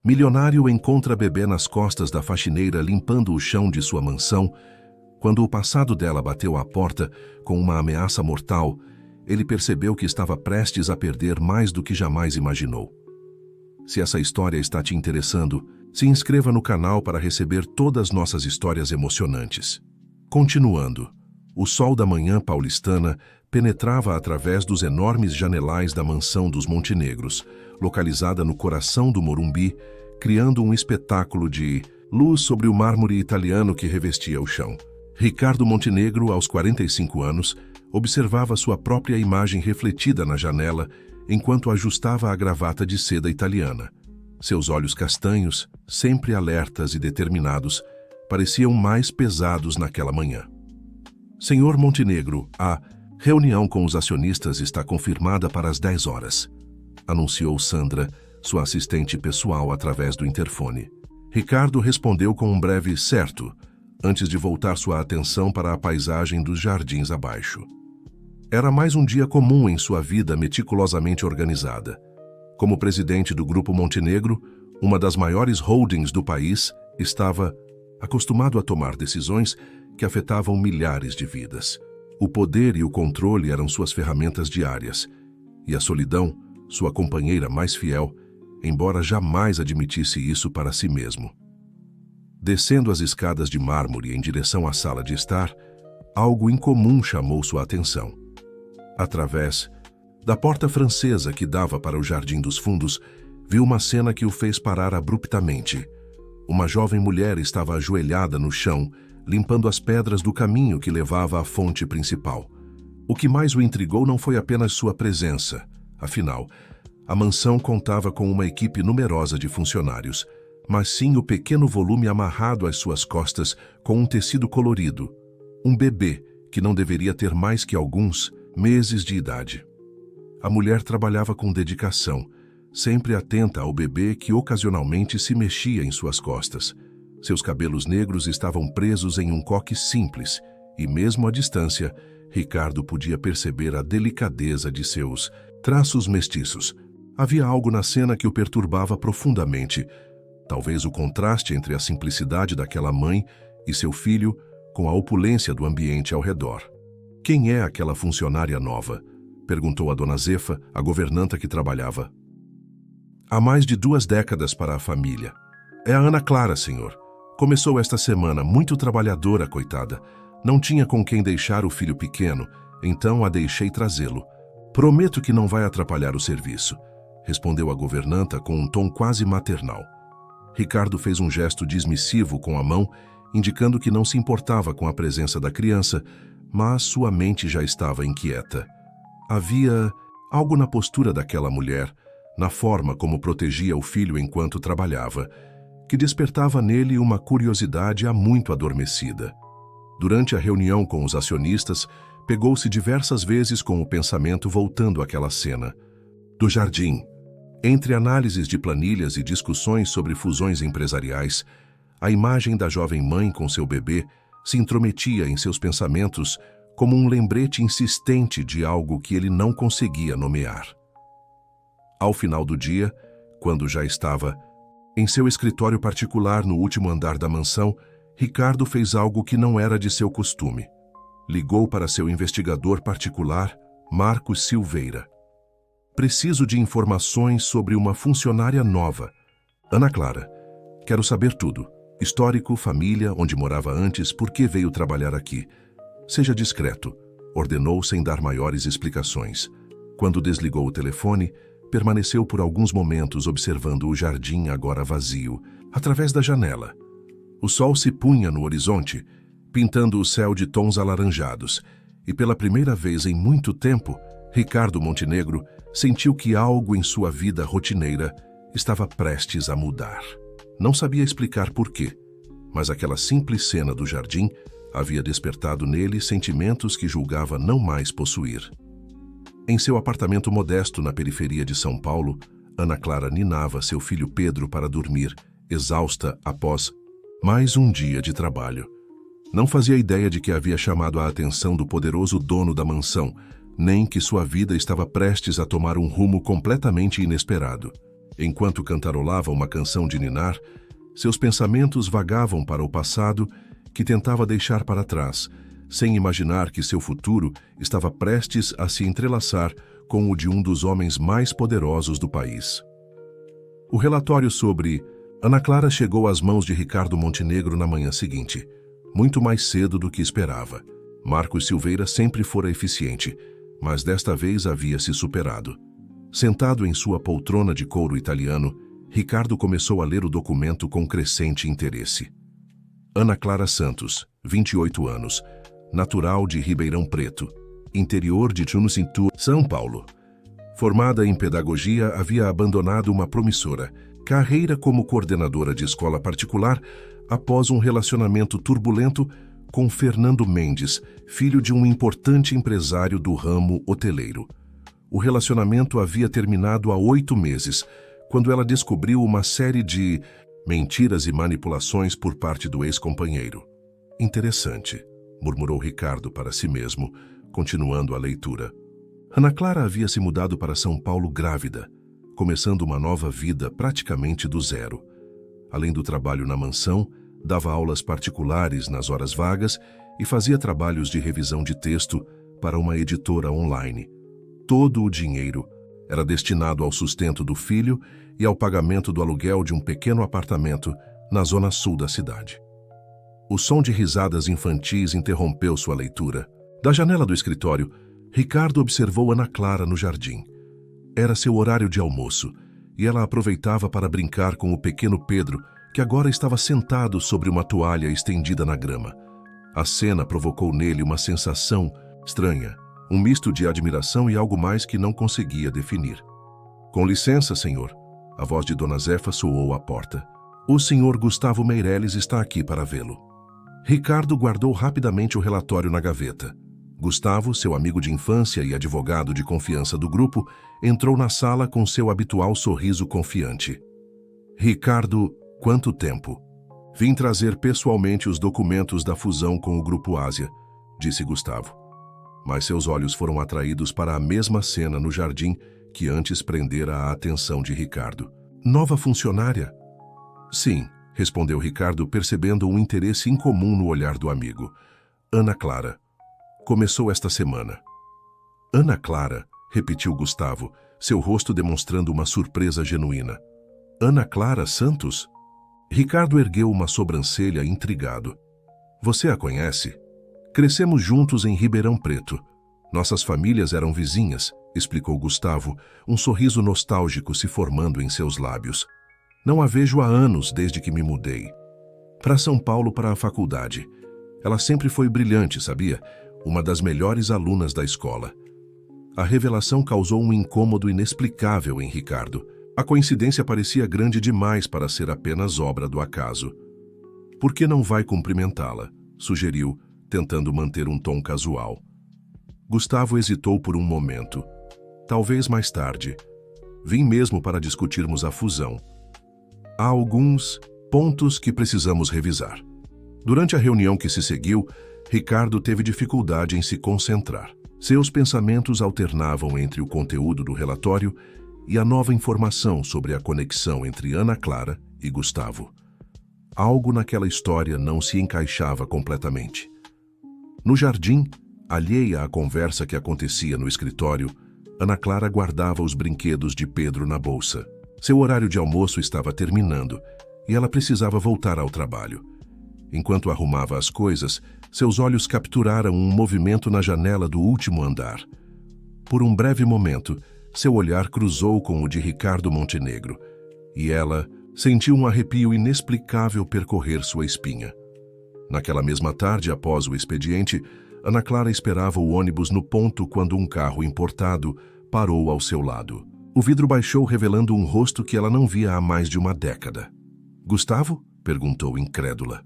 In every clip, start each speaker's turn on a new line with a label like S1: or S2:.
S1: Milionário encontra bebê nas costas da faxineira limpando o chão de sua mansão. Quando o passado dela bateu à porta com uma ameaça mortal, ele percebeu que estava prestes a perder mais do que jamais imaginou. Se essa história está te interessando, se inscreva no canal para receber todas nossas histórias emocionantes. Continuando, o sol da manhã paulistana penetrava através dos enormes janelais da mansão dos Montenegros, localizada no coração do Morumbi, criando um espetáculo de luz sobre o mármore italiano que revestia o chão. Ricardo Montenegro, aos 45 anos, observava sua própria imagem refletida na janela enquanto ajustava a gravata de seda italiana. Seus olhos castanhos, sempre alertas e determinados, pareciam mais pesados naquela manhã. Senhor Montenegro, a reunião com os acionistas está confirmada para as 10 horas, anunciou Sandra, sua assistente pessoal, através do interfone. Ricardo respondeu com um breve certo, antes de voltar sua atenção para a paisagem dos jardins abaixo. Era mais um dia comum em sua vida meticulosamente organizada. Como presidente do Grupo Montenegro, uma das maiores holdings do país, estava acostumado a tomar decisões que afetavam milhares de vidas. O poder e o controle eram suas ferramentas diárias, e a solidão, sua companheira mais fiel, embora jamais admitisse isso para si mesmo. Descendo as escadas de mármore em direção à sala de estar, algo incomum chamou sua atenção. Através da porta francesa que dava para o Jardim dos Fundos, viu uma cena que o fez parar abruptamente. Uma jovem mulher estava ajoelhada no chão, limpando as pedras do caminho que levava à fonte principal. O que mais o intrigou não foi apenas sua presença. Afinal, a mansão contava com uma equipe numerosa de funcionários, mas sim o pequeno volume amarrado às suas costas com um tecido colorido. Um bebê que não deveria ter mais que alguns meses de idade. A mulher trabalhava com dedicação, sempre atenta ao bebê que ocasionalmente se mexia em suas costas. Seus cabelos negros estavam presos em um coque simples e, mesmo à distância, Ricardo podia perceber a delicadeza de seus traços mestiços. Havia algo na cena que o perturbava profundamente, talvez o contraste entre a simplicidade daquela mãe e seu filho com a opulência do ambiente ao redor. Quem é aquela funcionária nova? Perguntou a dona Zefa, a governanta que trabalhava. Há mais de 2 décadas para a família. É a Ana Clara, senhor. Começou esta semana, muito trabalhadora, coitada. Não tinha com quem deixar o filho pequeno, então a deixei trazê-lo. Prometo que não vai atrapalhar o serviço, respondeu a governanta com um tom quase maternal. Ricardo fez um gesto dismissivo com a mão, indicando que não se importava com a presença da criança, mas sua mente já estava inquieta. Havia algo na postura daquela mulher, na forma como protegia o filho enquanto trabalhava, que despertava nele uma curiosidade há muito adormecida. Durante a reunião com os acionistas, pegou-se diversas vezes com o pensamento voltando àquela cena. Do jardim, entre análises de planilhas e discussões sobre fusões empresariais, a imagem da jovem mãe com seu bebê se intrometia em seus pensamentos como um lembrete insistente de algo que ele não conseguia nomear. Ao final do dia, quando já estava em seu escritório particular no último andar da mansão, Ricardo fez algo que não era de seu costume. Ligou para seu investigador particular, Marcos Silveira. Preciso de informações sobre uma funcionária nova. Ana Clara. Quero saber tudo. Histórico, família, onde morava antes, por que veio trabalhar aqui. Seja discreto, ordenou sem dar maiores explicações. Quando desligou o telefone, permaneceu por alguns momentos observando o jardim agora vazio, através da janela. O sol se punha no horizonte, pintando o céu de tons alaranjados, e pela primeira vez em muito tempo, Ricardo Montenegro sentiu que algo em sua vida rotineira estava prestes a mudar. Não sabia explicar por quê, mas aquela simples cena do jardim havia despertado nele sentimentos que julgava não mais possuir. Em seu apartamento modesto na periferia de São Paulo, Ana Clara ninava seu filho Pedro para dormir, exausta após mais um dia de trabalho. Não fazia ideia de que havia chamado a atenção do poderoso dono da mansão, nem que sua vida estava prestes a tomar um rumo completamente inesperado. Enquanto cantarolava uma canção de ninar, seus pensamentos vagavam para o passado que tentava deixar para trás, sem imaginar que seu futuro estava prestes a se entrelaçar com o de um dos homens mais poderosos do país. O relatório sobre Ana Clara chegou às mãos de Ricardo Montenegro na manhã seguinte, muito mais cedo do que esperava. Marcos Silveira sempre fora eficiente, mas desta vez havia se superado. Sentado em sua poltrona de couro italiano, Ricardo começou a ler o documento com crescente interesse. Ana Clara Santos, 28 anos, natural de Ribeirão Preto, interior de Tunucintu, São Paulo. Formada em pedagogia, havia abandonado uma promissora carreira como coordenadora de escola particular após um relacionamento turbulento com Fernando Mendes, filho de um importante empresário do ramo hoteleiro. O relacionamento havia terminado há 8 meses, quando ela descobriu uma série de mentiras e manipulações por parte do ex-companheiro. Interessante, murmurou Ricardo para si mesmo, continuando a leitura. Ana Clara havia se mudado para São Paulo grávida, começando uma nova vida praticamente do zero. Além do trabalho na mansão, dava aulas particulares nas horas vagas e fazia trabalhos de revisão de texto para uma editora online. Todo o dinheiro era destinado ao sustento do filho e ao pagamento do aluguel de um pequeno apartamento na zona sul da cidade. O som de risadas infantis interrompeu sua leitura. Da janela do escritório, Ricardo observou Ana Clara no jardim. Era seu horário de almoço, e ela aproveitava para brincar com o pequeno Pedro, que agora estava sentado sobre uma toalha estendida na grama. A cena provocou nele uma sensação estranha, um misto de admiração e algo mais que não conseguia definir. Com licença, senhor. A voz de Dona Zefa soou à porta. O senhor Gustavo Meireles está aqui para vê-lo. Ricardo guardou rapidamente o relatório na gaveta. Gustavo, seu amigo de infância e advogado de confiança do grupo, entrou na sala com seu habitual sorriso confiante. Ricardo, quanto tempo? Vim trazer pessoalmente os documentos da fusão com o Grupo Ásia, disse Gustavo. Mas seus olhos foram atraídos para a mesma cena no jardim que antes prendera a atenção de Ricardo. Nova funcionária? Sim, respondeu Ricardo, percebendo um interesse incomum no olhar do amigo. Ana Clara. Começou esta semana. Ana Clara, repetiu Gustavo, seu rosto demonstrando uma surpresa genuína. Ana Clara Santos? Ricardo ergueu uma sobrancelha intrigado. Você a conhece? Crescemos juntos em Ribeirão Preto. Nossas famílias eram vizinhas, explicou Gustavo, um sorriso nostálgico se formando em seus lábios. Não a vejo há anos desde que me mudei. Para São Paulo para a faculdade. Ela sempre foi brilhante, sabia? Uma das melhores alunas da escola. A revelação causou um incômodo inexplicável em Ricardo. A coincidência parecia grande demais para ser apenas obra do acaso. Por que não vai cumprimentá-la? Sugeriu, tentando manter um tom casual. Gustavo hesitou por um momento. Talvez mais tarde. Vim mesmo para discutirmos a fusão. Há alguns pontos que precisamos revisar. Durante a reunião que se seguiu, Ricardo teve dificuldade em se concentrar. Seus pensamentos alternavam entre o conteúdo do relatório e a nova informação sobre a conexão entre Ana Clara e Gustavo. Algo naquela história não se encaixava completamente. No jardim, alheia à conversa que acontecia no escritório, Ana Clara guardava os brinquedos de Pedro na bolsa. Seu horário de almoço estava terminando e ela precisava voltar ao trabalho. Enquanto arrumava as coisas, seus olhos capturaram um movimento na janela do último andar. Por um breve momento, seu olhar cruzou com o de Ricardo Montenegro, e ela sentiu um arrepio inexplicável percorrer sua espinha. Naquela mesma tarde, após o expediente, Ana Clara esperava o ônibus no ponto quando um carro importado parou ao seu lado. O vidro baixou, revelando um rosto que ela não via há mais de uma década. Gustavo? Perguntou incrédula.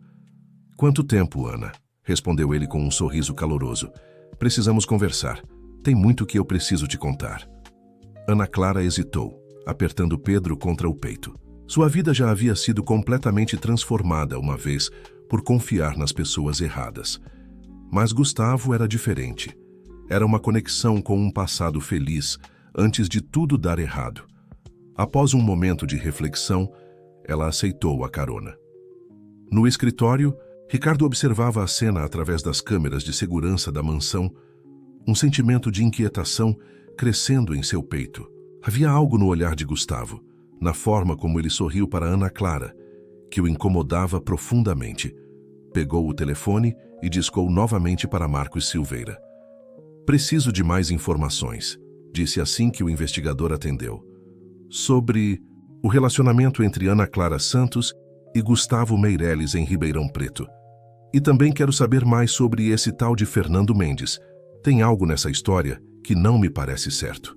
S1: Quanto tempo, Ana? Respondeu ele com um sorriso caloroso. Precisamos conversar. Tem muito que eu preciso te contar. Ana Clara hesitou, apertando Pedro contra o peito. Sua vida já havia sido completamente transformada uma vez por confiar nas pessoas erradas. Mas Gustavo era diferente. Era uma conexão com um passado feliz, antes de tudo dar errado. Após um momento de reflexão, ela aceitou a carona. No escritório, Ricardo observava a cena através das câmeras de segurança da mansão, um sentimento de inquietação crescendo em seu peito. Havia algo no olhar de Gustavo, na forma como ele sorriu para Ana Clara, que o incomodava profundamente. Pegou o telefone e discou novamente para Marcos Silveira. "Preciso de mais informações", disse assim que o investigador atendeu. "Sobre o relacionamento entre Ana Clara Santos e Gustavo Meireles em Ribeirão Preto. E também quero saber mais sobre esse tal de Fernando Mendes. Tem algo nessa história que não me parece certo."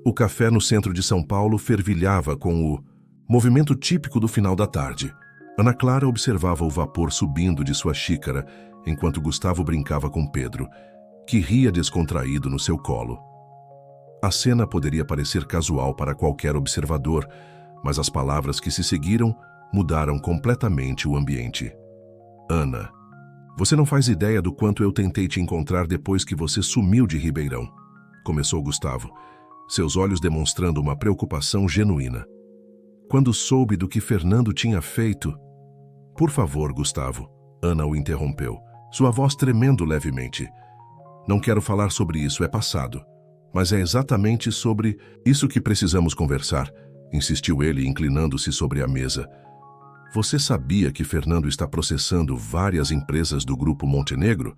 S1: O café no centro de São Paulo fervilhava com o movimento típico do final da tarde. Ana Clara observava o vapor subindo de sua xícara, enquanto Gustavo brincava com Pedro, que ria descontraído no seu colo. A cena poderia parecer casual para qualquer observador, mas as palavras que se seguiram mudaram completamente o ambiente. "Ana, você não faz ideia do quanto eu tentei te encontrar depois que você sumiu de Ribeirão", começou Gustavo, seus olhos demonstrando uma preocupação genuína. "Quando soube do que Fernando tinha feito..." "Por favor, Gustavo", Ana o interrompeu, sua voz tremendo levemente. "Não quero falar sobre isso, é passado. Mas é exatamente sobre isso que precisamos conversar", insistiu ele, inclinando-se sobre a mesa. "Você sabia que Fernando está processando várias empresas do Grupo Montenegro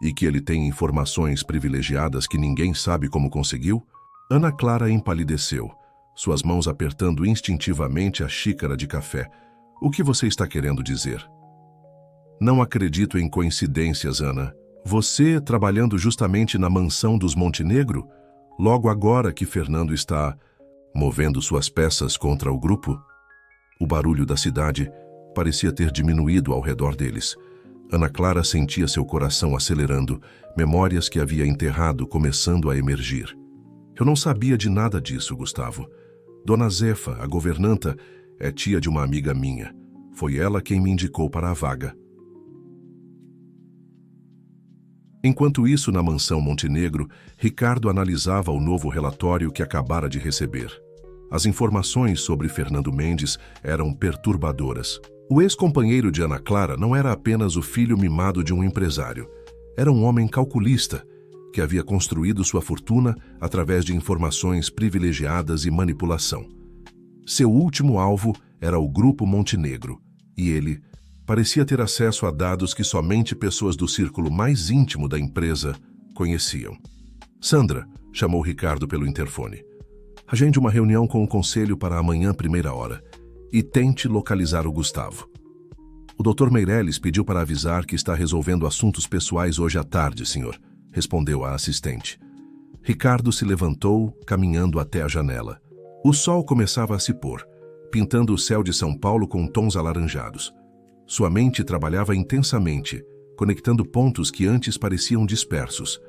S1: e que ele tem informações privilegiadas que ninguém sabe como conseguiu?" Ana Clara empalideceu, suas mãos apertando instintivamente a xícara de café. "O que você está querendo dizer?" "Não acredito em coincidências, Ana. Você trabalhando justamente na mansão dos Montenegro, logo agora que Fernando está movendo suas peças contra o grupo?" O barulho da cidade parecia ter diminuído ao redor deles. Ana Clara sentia seu coração acelerando, memórias que havia enterrado começando a emergir. "Eu não sabia de nada disso, Gustavo. Dona Zefa, a governanta, é tia de uma amiga minha. Foi ela quem me indicou para a vaga." Enquanto isso, na mansão Montenegro, Ricardo analisava o novo relatório que acabara de receber. As informações sobre Fernando Mendes eram perturbadoras. O ex-companheiro de Ana Clara não era apenas o filho mimado de um empresário. Era um homem calculista, que havia construído sua fortuna através de informações privilegiadas e manipulação. Seu último alvo era o Grupo Montenegro, e ele parecia ter acesso a dados que somente pessoas do círculo mais íntimo da empresa conheciam. "Sandra", chamou Ricardo pelo interfone, "agende uma reunião com o conselho para amanhã, 1ª hora, e tente localizar o Gustavo. O Dr. Meireles pediu para avisar que está resolvendo assuntos pessoais hoje à tarde, senhor", respondeu a assistente. Ricardo se levantou, caminhando até a janela. O sol começava a se pôr, pintando o céu de São Paulo com tons alaranjados. Sua mente trabalhava intensamente, conectando pontos que antes pareciam dispersos.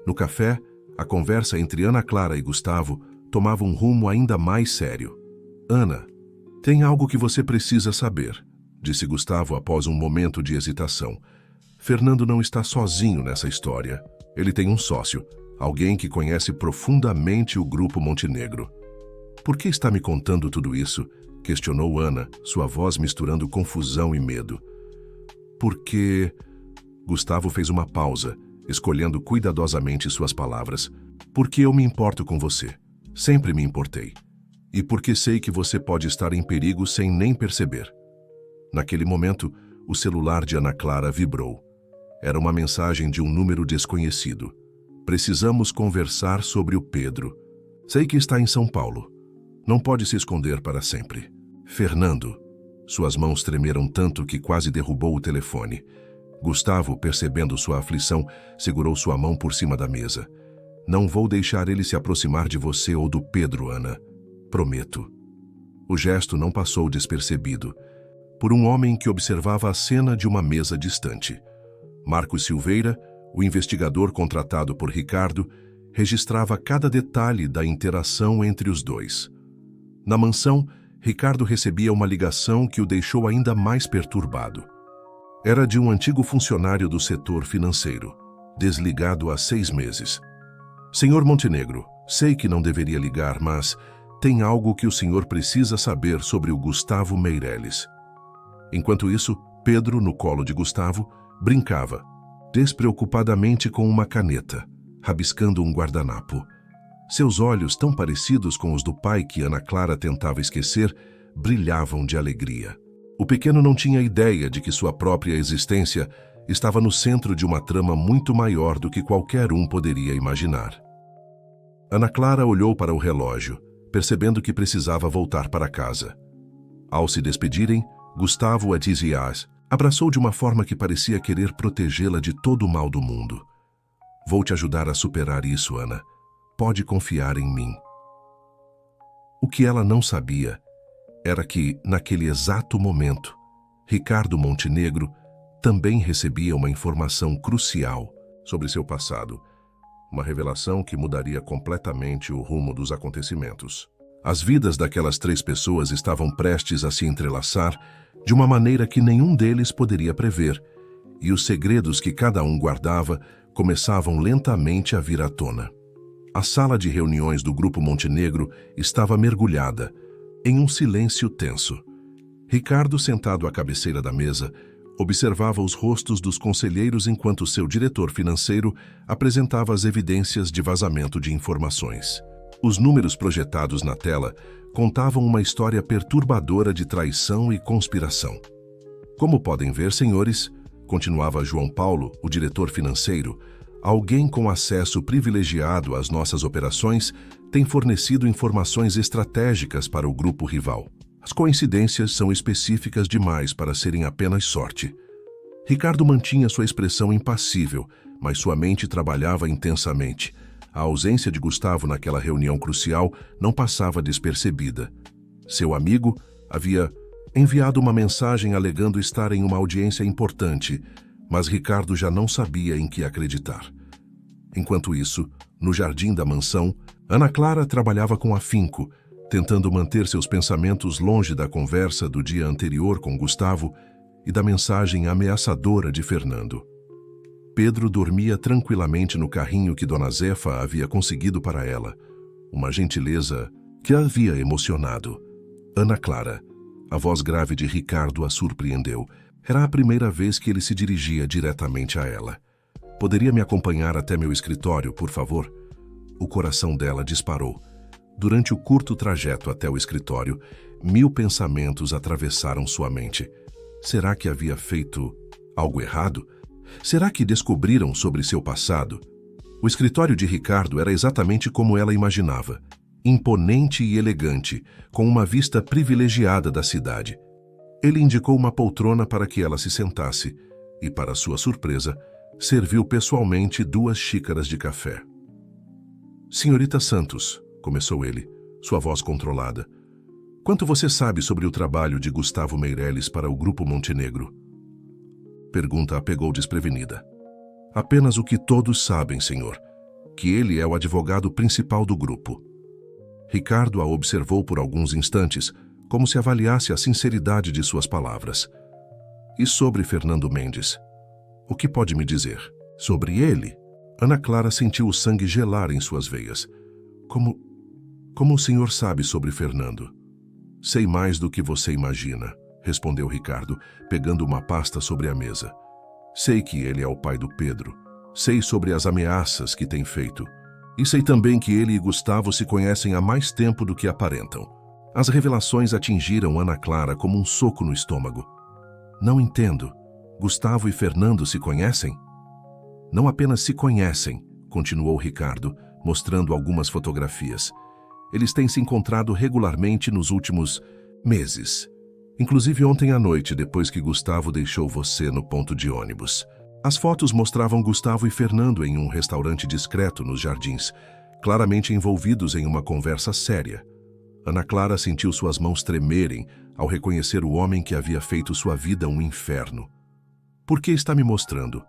S1: No café, a conversa entre Ana Clara e Gustavo tomava um rumo ainda mais sério. "Ana, tem algo que você precisa saber", disse Gustavo após um momento de hesitação. "Fernando não está sozinho nessa história. Ele tem um sócio, alguém que conhece profundamente o Grupo Montenegro." "Por que está me contando tudo isso?", questionou Ana, sua voz misturando confusão e medo. "Porque..." Gustavo fez uma pausa, escolhendo cuidadosamente suas palavras. "Porque eu me importo com você. Sempre me importei. E porque sei que você pode estar em perigo sem nem perceber." Naquele momento, o celular de Ana Clara vibrou. Era uma mensagem de um número desconhecido. "Precisamos conversar sobre o Pedro. Sei que está em São Paulo. Não pode se esconder para sempre. Fernando." Suas mãos tremeram tanto que quase derrubou o telefone. Gustavo, percebendo sua aflição, segurou sua mão por cima da mesa. "Não vou deixar ele se aproximar de você ou do Pedro, Ana. Prometo." O gesto não passou despercebido por um homem que observava a cena de uma mesa distante. Marcos Silveira, o investigador contratado por Ricardo, registrava cada detalhe da interação entre os dois. Na mansão, Ricardo recebia uma ligação que o deixou ainda mais perturbado. Era de um antigo funcionário do setor financeiro, desligado há 6 meses. "Senhor Montenegro, sei que não deveria ligar, mas tem algo que o senhor precisa saber sobre o Gustavo Meireles. Enquanto isso, Pedro, no colo de Gustavo, brincava, despreocupadamente com uma caneta, rabiscando um guardanapo. Seus olhos, tão parecidos com os do pai que Ana Clara tentava esquecer, brilhavam de alegria. O pequeno não tinha ideia de que sua própria existência estava no centro de uma trama muito maior do que qualquer um poderia imaginar. Ana Clara olhou para o relógio, percebendo que precisava voltar para casa. Ao se despedirem, Gustavo Adisias abraçou de uma forma que parecia querer protegê-la de todo o mal do mundo. Vou te ajudar a superar isso, Ana. Pode confiar em mim. O que ela não sabia era que, naquele exato momento, Ricardo Montenegro também recebia uma informação crucial sobre seu passado, uma revelação que mudaria completamente o rumo dos acontecimentos. As vidas daquelas 3 pessoas estavam prestes a se entrelaçar de uma maneira que nenhum deles poderia prever, e os segredos que cada um guardava começavam lentamente a vir à tona. A sala de reuniões do Grupo Montenegro estava mergulhada em um silêncio tenso. Ricardo, sentado à cabeceira da mesa, observava os rostos dos conselheiros enquanto seu diretor financeiro apresentava as evidências de vazamento de informações. Os números projetados na tela contavam uma história perturbadora de traição e conspiração. Como podem ver, senhores, continuava João Paulo, o diretor financeiro, alguém com acesso privilegiado às nossas operações tem fornecido informações estratégicas para o grupo rival. As coincidências são específicas demais para serem apenas sorte. Ricardo mantinha sua expressão impassível, mas sua mente trabalhava intensamente. A ausência de Gustavo naquela reunião crucial não passava despercebida. Seu amigo havia enviado uma mensagem alegando estar em uma audiência importante, mas Ricardo já não sabia em que acreditar. Enquanto isso, no jardim da mansão, Ana Clara trabalhava com afinco, tentando manter seus pensamentos longe da conversa do dia anterior com Gustavo e da mensagem ameaçadora de Fernando. Pedro dormia tranquilamente no carrinho que Dona Zefa havia conseguido para ela, uma gentileza que a havia emocionado. Ana Clara, a voz grave de Ricardo a surpreendeu. Era a primeira vez que ele se dirigia diretamente a ela. Poderia me acompanhar até meu escritório, por favor? O coração dela disparou. Durante o curto trajeto até o escritório, 1000 pensamentos atravessaram sua mente. Será que havia feito algo errado? Será que descobriram sobre seu passado? O escritório de Ricardo era exatamente como ela imaginava. Imponente e elegante, com uma vista privilegiada da cidade. Ele indicou uma poltrona para que ela se sentasse e, para sua surpresa, serviu pessoalmente 2 xícaras de café. Senhorita Santos, começou ele, sua voz controlada. Quanto você sabe sobre o trabalho de Gustavo Meireles para o Grupo Montenegro? Pergunta a pegou desprevenida. Apenas o que todos sabem, senhor, que ele é o advogado principal do grupo. Ricardo a observou por alguns instantes, como se avaliasse a sinceridade de suas palavras. E sobre Fernando Mendes? O que pode me dizer? Sobre ele? Ana Clara sentiu o sangue gelar em suas veias. Como o senhor sabe sobre Fernando? Sei mais do que você imagina, respondeu Ricardo, pegando uma pasta sobre a mesa. Sei que ele é o pai do Pedro. Sei sobre as ameaças que tem feito. E sei também que ele e Gustavo se conhecem há mais tempo do que aparentam. As revelações atingiram Ana Clara como um soco no estômago. Não entendo. Gustavo e Fernando se conhecem? Não apenas se conhecem, continuou Ricardo, mostrando algumas fotografias. Eles têm se encontrado regularmente nos últimos meses. Inclusive ontem à noite, depois que Gustavo deixou você no ponto de ônibus. As fotos mostravam Gustavo e Fernando em um restaurante discreto nos jardins, claramente envolvidos em uma conversa séria. Ana Clara sentiu suas mãos tremerem ao reconhecer o homem que havia feito sua vida um inferno. Por que está me mostrando?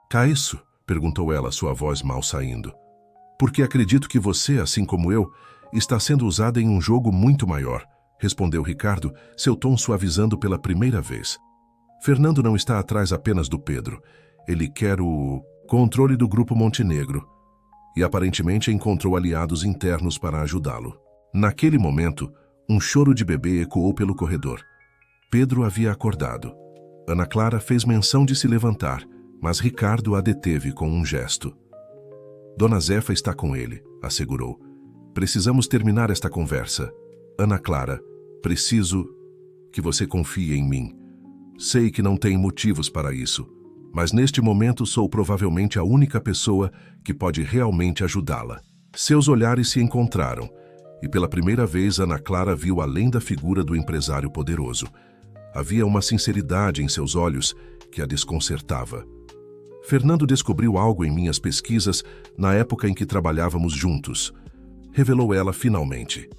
S1: Caísso? Perguntou ela, sua voz mal saindo. Porque acredito que você, assim como eu, está sendo usada em um jogo muito maior, respondeu Ricardo, seu tom suavizando pela primeira vez. Fernando não está atrás apenas do Pedro. Ele quer o controle do Grupo Montenegro e aparentemente encontrou aliados internos para ajudá-lo. Naquele momento, um choro de bebê ecoou pelo corredor. Pedro havia acordado. Ana Clara fez menção de se levantar, mas Ricardo a deteve com um gesto. Dona Zefa está com ele, assegurou. Precisamos terminar esta conversa. Ana Clara, preciso que você confie em mim. Sei que não tem motivos para isso, mas neste momento sou provavelmente a única pessoa que pode realmente ajudá-la. Seus olhares se encontraram, e pela primeira vez Ana Clara viu além da figura do empresário poderoso. Havia uma sinceridade em seus olhos que a desconcertava. Fernando descobriu algo em minhas pesquisas na época em que trabalhávamos juntos. Revelou ela finalmente.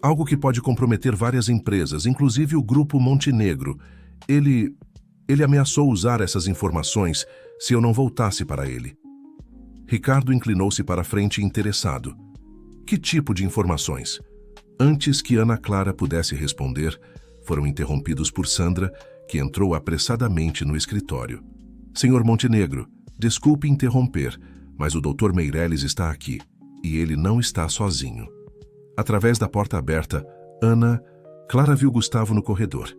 S1: Algo que pode comprometer várias empresas, inclusive o Grupo Montenegro. Ele ameaçou usar essas informações se eu não voltasse para ele. Ricardo inclinou-se para a frente interessado. Que tipo de informações? Antes que Ana Clara pudesse responder, foram interrompidos por Sandra, que entrou apressadamente no escritório. Senhor Montenegro, desculpe interromper, mas o Dr. Meireles está aqui, e ele não está sozinho. Através da porta aberta, Ana Clara viu Gustavo no corredor.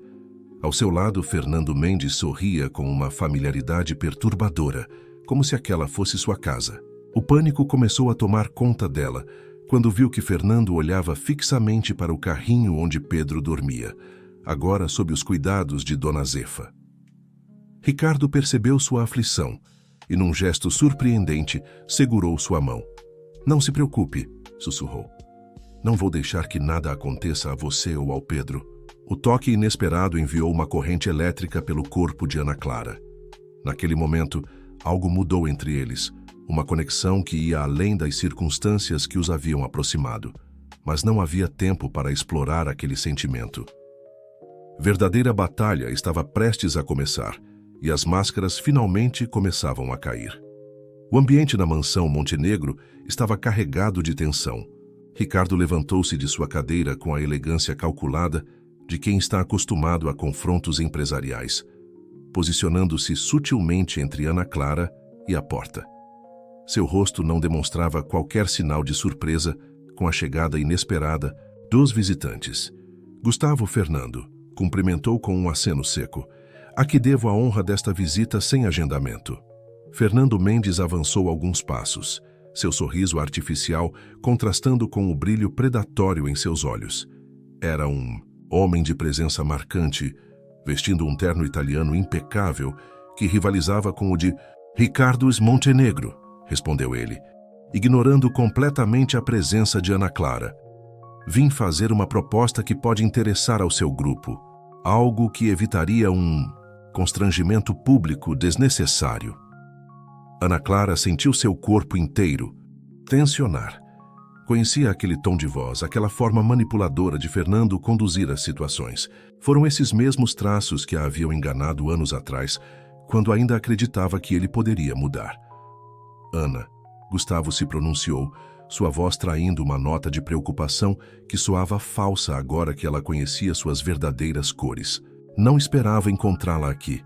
S1: Ao seu lado, Fernando Mendes sorria com uma familiaridade perturbadora, como se aquela fosse sua casa. O pânico começou a tomar conta dela, quando viu que Fernando olhava fixamente para o carrinho onde Pedro dormia, agora sob os cuidados de Dona Zefa. Ricardo percebeu sua aflição e, num gesto surpreendente, segurou sua mão. Não se preocupe, sussurrou. Não vou deixar que nada aconteça a você ou ao Pedro. O toque inesperado enviou uma corrente elétrica pelo corpo de Ana Clara. Naquele momento, algo mudou entre eles, uma conexão que ia além das circunstâncias que os haviam aproximado, mas não havia tempo para explorar aquele sentimento. Verdadeira batalha estava prestes a começar, e as máscaras finalmente começavam a cair. O ambiente na mansão Montenegro estava carregado de tensão. Ricardo levantou-se de sua cadeira com a elegância calculada de quem está acostumado a confrontos empresariais, posicionando-se sutilmente entre Ana Clara e a porta. Seu rosto não demonstrava qualquer sinal de surpresa com a chegada inesperada dos visitantes. Gustavo Fernando cumprimentou com um aceno seco. A que devo a honra desta visita sem agendamento. Fernando Mendes avançou alguns passos, seu sorriso artificial contrastando com o brilho predatório em seus olhos. Era um homem de presença marcante, vestindo um terno italiano impecável que rivalizava com o de Ricardo Montenegro, respondeu ele, ignorando completamente a presença de Ana Clara. Vim fazer uma proposta que pode interessar ao seu grupo, algo que evitaria um constrangimento público desnecessário. Ana Clara sentiu seu corpo inteiro tensionar. Conhecia aquele tom de voz, aquela forma manipuladora de Fernando conduzir as situações. Foram esses mesmos traços que a haviam enganado anos atrás, quando ainda acreditava que ele poderia mudar. Ana, Gustavo se pronunciou, sua voz traindo uma nota de preocupação que soava falsa agora que ela conhecia suas verdadeiras cores. Não esperava encontrá-la aqui.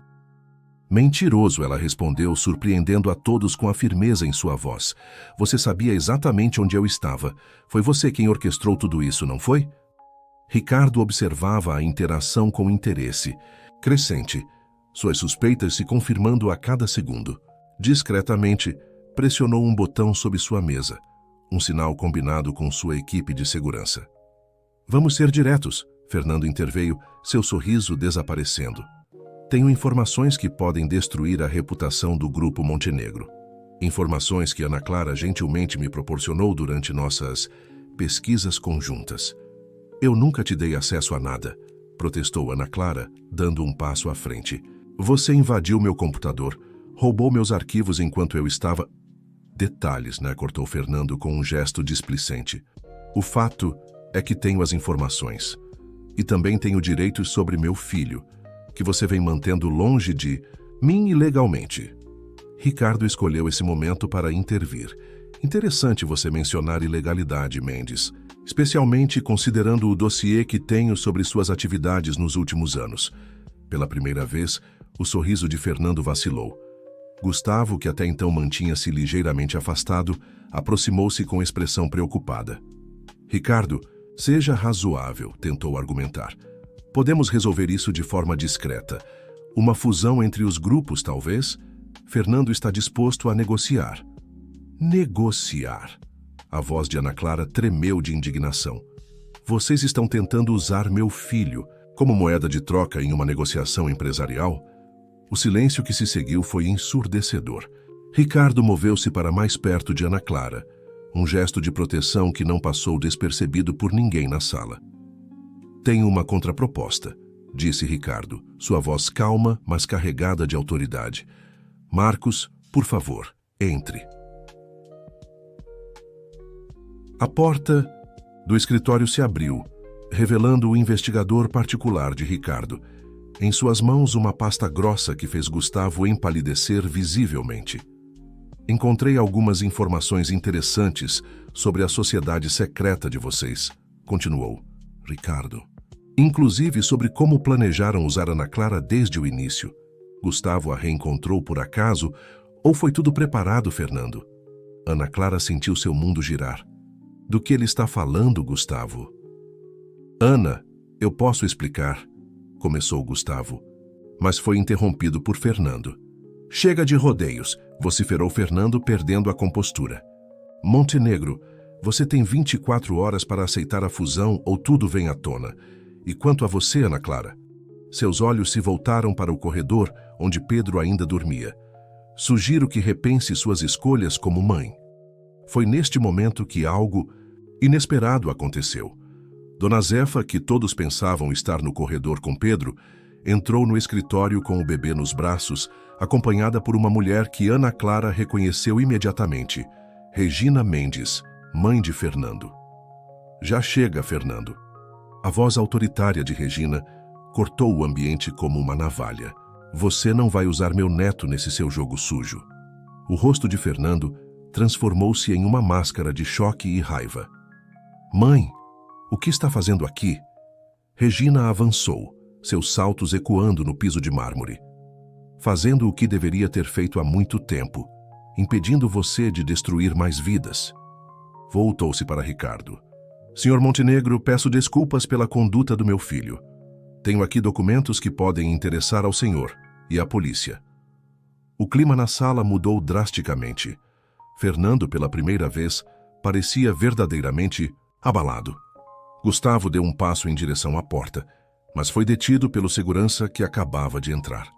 S1: Mentiroso, ela respondeu, surpreendendo a todos com a firmeza em sua voz. Você sabia exatamente onde eu estava. Foi você quem orquestrou tudo isso, não foi? Ricardo observava a interação com interesse crescente, suas suspeitas se confirmando a cada segundo. Discretamente, pressionou um botão sob sua mesa, um sinal combinado com sua equipe de segurança. Vamos ser diretos, Fernando interveio, seu sorriso desaparecendo. Tenho informações que podem destruir a reputação do Grupo Montenegro. Informações que Ana Clara gentilmente me proporcionou durante nossas pesquisas conjuntas. Eu nunca te dei acesso a nada, protestou Ana Clara, dando um passo à frente. Você invadiu meu computador, roubou meus arquivos enquanto eu estava... Detalhes, né? Cortou Fernando com um gesto displicente. O fato é que tenho as informações. E também tenho direitos sobre meu filho, que você vem mantendo longe de mim ilegalmente. Ricardo escolheu esse momento para intervir. Interessante você mencionar ilegalidade, Mendes, especialmente considerando o dossiê que tenho sobre suas atividades nos últimos anos. Pela primeira vez, o sorriso de Fernando vacilou. Gustavo, que até então mantinha-se ligeiramente afastado, aproximou-se com expressão preocupada. Ricardo, Seja razoável, tentou argumentar. Podemos resolver isso de forma discreta. Uma fusão entre os grupos, talvez? Fernando está disposto a negociar. Negociar. A voz de Ana Clara tremeu de indignação. Vocês estão tentando usar meu filho como moeda de troca em uma negociação empresarial? O silêncio que se seguiu foi ensurdecedor. Ricardo moveu-se para mais perto de Ana Clara, um gesto de proteção que não passou despercebido por ninguém na sala. Tenho uma contraproposta, disse Ricardo, sua voz calma, mas carregada de autoridade. Marcos, por favor, entre. A porta do escritório se abriu, revelando o investigador particular de Ricardo. Em suas mãos, uma pasta grossa que fez Gustavo empalidecer visivelmente. Encontrei algumas informações interessantes sobre a sociedade secreta de vocês, continuou Ricardo. Inclusive sobre como planejaram usar Ana Clara desde o início. Gustavo a reencontrou por acaso ou foi tudo preparado, Fernando? Ana Clara sentiu seu mundo girar. Do que ele está falando, Gustavo? Ana, eu posso explicar, começou Gustavo, mas foi interrompido por Fernando. Chega de rodeios, vociferou Fernando, perdendo a compostura. Montenegro, você tem 24 horas para aceitar a fusão ou tudo vem à tona. E quanto a você, Ana Clara? Seus olhos se voltaram para o corredor, onde Pedro ainda dormia. Sugiro que repense suas escolhas como mãe. Foi neste momento que algo inesperado aconteceu. Dona Zefa, que todos pensavam estar no corredor com Pedro, entrou no escritório com o bebê nos braços, acompanhada por uma mulher que Ana Clara reconheceu imediatamente. Regina Mendes, mãe de Fernando. Já chega, Fernando. A voz autoritária de Regina cortou o ambiente como uma navalha. Você não vai usar meu neto nesse seu jogo sujo. O rosto de Fernando transformou-se em uma máscara de choque e raiva. Mãe, o que está fazendo aqui? Regina avançou, seus saltos ecoando no piso de mármore. Fazendo o que deveria ter feito há muito tempo, impedindo você de destruir mais vidas. Voltou-se para Ricardo. Senhor Montenegro, peço desculpas pela conduta do meu filho. Tenho aqui documentos que podem interessar ao senhor e à polícia. O clima na sala mudou drasticamente. Fernando, pela primeira vez, parecia verdadeiramente abalado. Gustavo deu um passo em direção à porta, mas foi detido pelo segurança que acabava de entrar.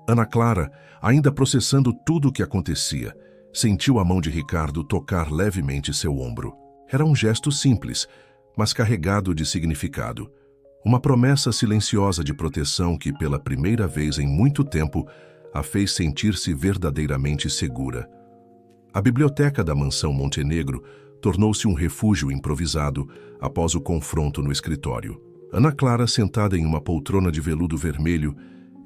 S1: Ana Clara, ainda processando tudo o que acontecia, sentiu a mão de Ricardo tocar levemente seu ombro. Era um gesto simples, mas carregado de significado. Uma promessa silenciosa de proteção que, pela primeira vez em muito tempo, a fez sentir-se verdadeiramente segura. A biblioteca da mansão Montenegro tornou-se um refúgio improvisado após o confronto no escritório. Ana Clara, sentada em uma poltrona de veludo vermelho,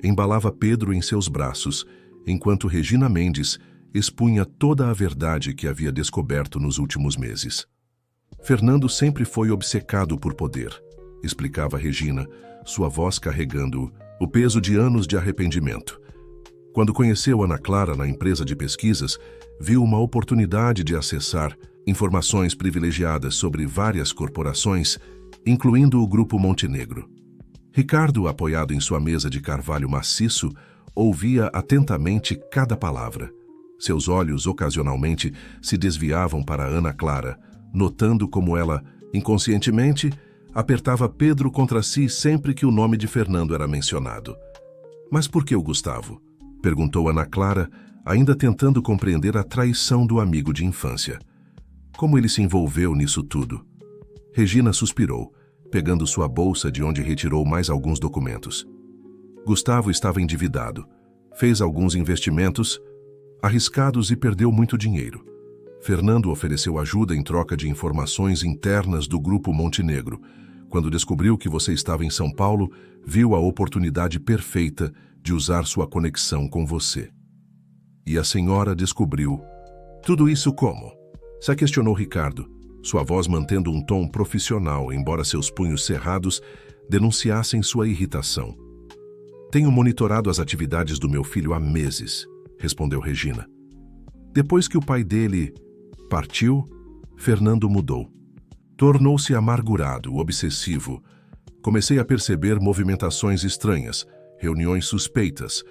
S1: embalava Pedro em seus braços, enquanto Regina Mendes expunha toda a verdade que havia descoberto nos últimos meses. Fernando sempre foi obcecado por poder, explicava Regina, sua voz carregando o peso de anos de arrependimento. Quando conheceu Ana Clara na empresa de pesquisas, viu uma oportunidade de acessar informações privilegiadas sobre várias corporações, incluindo o Grupo Montenegro. Ricardo, apoiado em sua mesa de carvalho maciço, ouvia atentamente cada palavra. Seus olhos, ocasionalmente, se desviavam para Ana Clara, notando como ela, inconscientemente, apertava Pedro contra si sempre que o nome de Fernando era mencionado. Mas por que o Gustavo? Perguntou Ana Clara, ainda tentando compreender a traição do amigo de infância. Como ele se envolveu nisso tudo? Regina suspirou, pegando sua bolsa de onde retirou mais alguns documentos. Gustavo estava endividado, fez alguns investimentos arriscados e perdeu muito dinheiro. Fernando ofereceu ajuda em troca de informações internas do Grupo Montenegro. Quando descobriu que você estava em São Paulo, viu a oportunidade perfeita de usar sua conexão com você. E a senhora descobriu tudo isso como? Se questionou Ricardo, sua voz mantendo um tom profissional, embora seus punhos cerrados denunciassem sua irritação. Tenho monitorado as atividades do meu filho há meses, respondeu Regina. Depois que o pai dele partiu, Fernando mudou. Tornou-se amargurado, obsessivo. Comecei a perceber movimentações estranhas, reuniões suspeitas.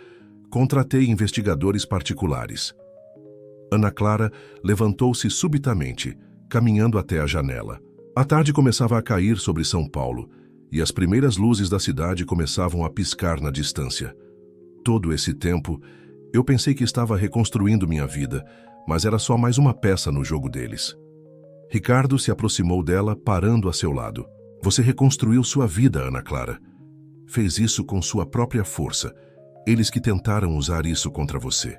S1: Contratei investigadores particulares. Ana Clara levantou-se subitamente, caminhando até a janela. A tarde começava a cair sobre São Paulo, e as primeiras luzes da cidade começavam a piscar na distância. Todo esse tempo, eu pensei que estava reconstruindo minha vida, mas era só mais uma peça no jogo deles. Ricardo se aproximou dela, parando a seu lado. Você reconstruiu sua vida, Ana Clara. Fez isso com sua própria força. Eles que tentaram usar isso contra você.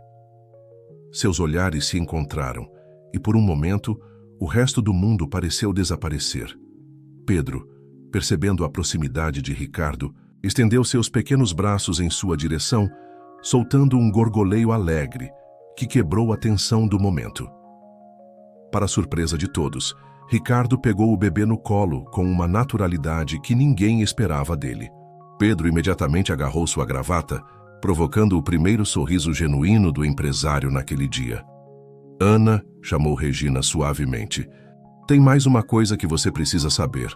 S1: Seus olhares se encontraram, e por um momento, o resto do mundo pareceu desaparecer. Pedro, percebendo a proximidade de Ricardo, estendeu seus pequenos braços em sua direção, soltando um gorgoleio alegre, que quebrou a tensão do momento. Para surpresa de todos, Ricardo pegou o bebê no colo com uma naturalidade que ninguém esperava dele. Pedro imediatamente agarrou sua gravata, provocando o primeiro sorriso genuíno do empresário naquele dia. Ana, chamou Regina suavemente, tem mais uma coisa que você precisa saber.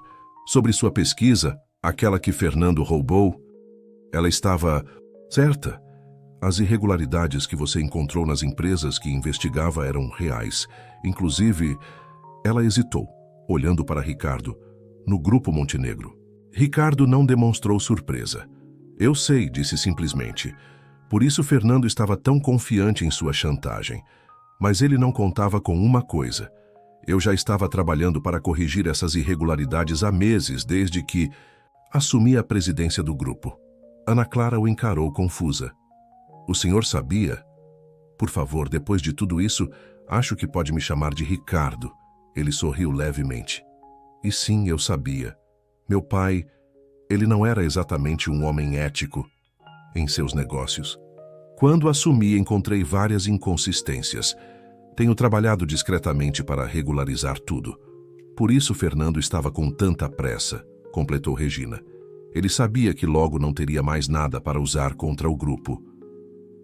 S1: Sobre sua pesquisa, aquela que Fernando roubou, ela estava certa. As irregularidades que você encontrou nas empresas que investigava eram reais. Inclusive, ela hesitou, olhando para Ricardo, no Grupo Montenegro. Ricardo não demonstrou surpresa. Eu sei, disse simplesmente. Por isso Fernando estava tão confiante em sua chantagem. Mas ele não contava com uma coisa. Eu já estava trabalhando para corrigir essas irregularidades há meses, desde que assumi a presidência do grupo. Ana Clara o encarou confusa. O senhor sabia? Por favor, depois de tudo isso, acho que pode me chamar de Ricardo. Ele sorriu levemente. E sim, eu sabia. Meu pai, ele não era exatamente um homem ético em seus negócios. Quando assumi, encontrei várias inconsistências. Tenho trabalhado discretamente para regularizar tudo. Por isso Fernando estava com tanta pressa, completou Regina. Ele sabia que logo não teria mais nada para usar contra o grupo.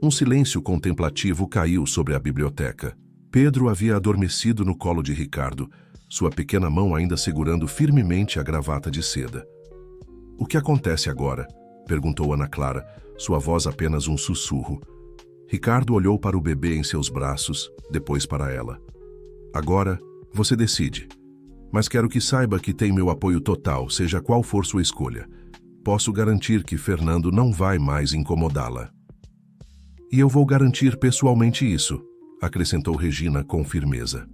S1: Um silêncio contemplativo caiu sobre a biblioteca. Pedro havia adormecido no colo de Ricardo, sua pequena mão ainda segurando firmemente a gravata de seda. O que acontece agora? Perguntou Ana Clara, sua voz apenas um sussurro. Ricardo olhou para o bebê em seus braços, depois para ela. Agora, você decide. Mas quero que saiba que tem meu apoio total, seja qual for sua escolha. Posso garantir que Fernando não vai mais incomodá-la. E eu vou garantir pessoalmente isso, acrescentou Regina com firmeza.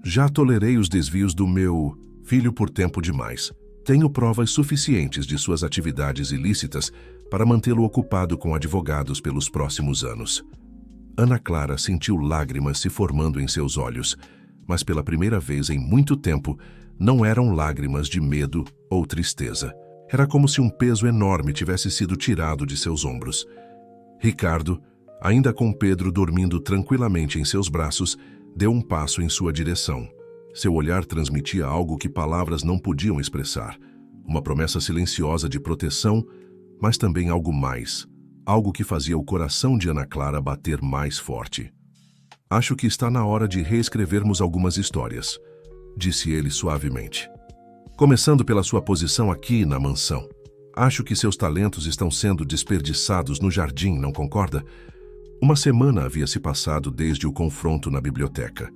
S1: Já tolerei os desvios do meu filho por tempo demais. Tenho provas suficientes de suas atividades ilícitas para mantê-lo ocupado com advogados pelos próximos anos. Ana Clara sentiu lágrimas se formando em seus olhos, mas pela primeira vez em muito tempo não eram lágrimas de medo ou tristeza. Era como se um peso enorme tivesse sido tirado de seus ombros. Ricardo, ainda com Pedro dormindo tranquilamente em seus braços, deu um passo em sua direção. Seu olhar transmitia algo que palavras não podiam expressar. Uma promessa silenciosa de proteção, mas também algo mais. Algo que fazia o coração de Ana Clara bater mais forte. Acho que está na hora de reescrevermos algumas histórias, disse ele suavemente. Começando pela sua posição aqui na mansão. Acho que seus talentos estão sendo desperdiçados no jardim, não concorda? Uma semana havia se passado desde o confronto na biblioteca.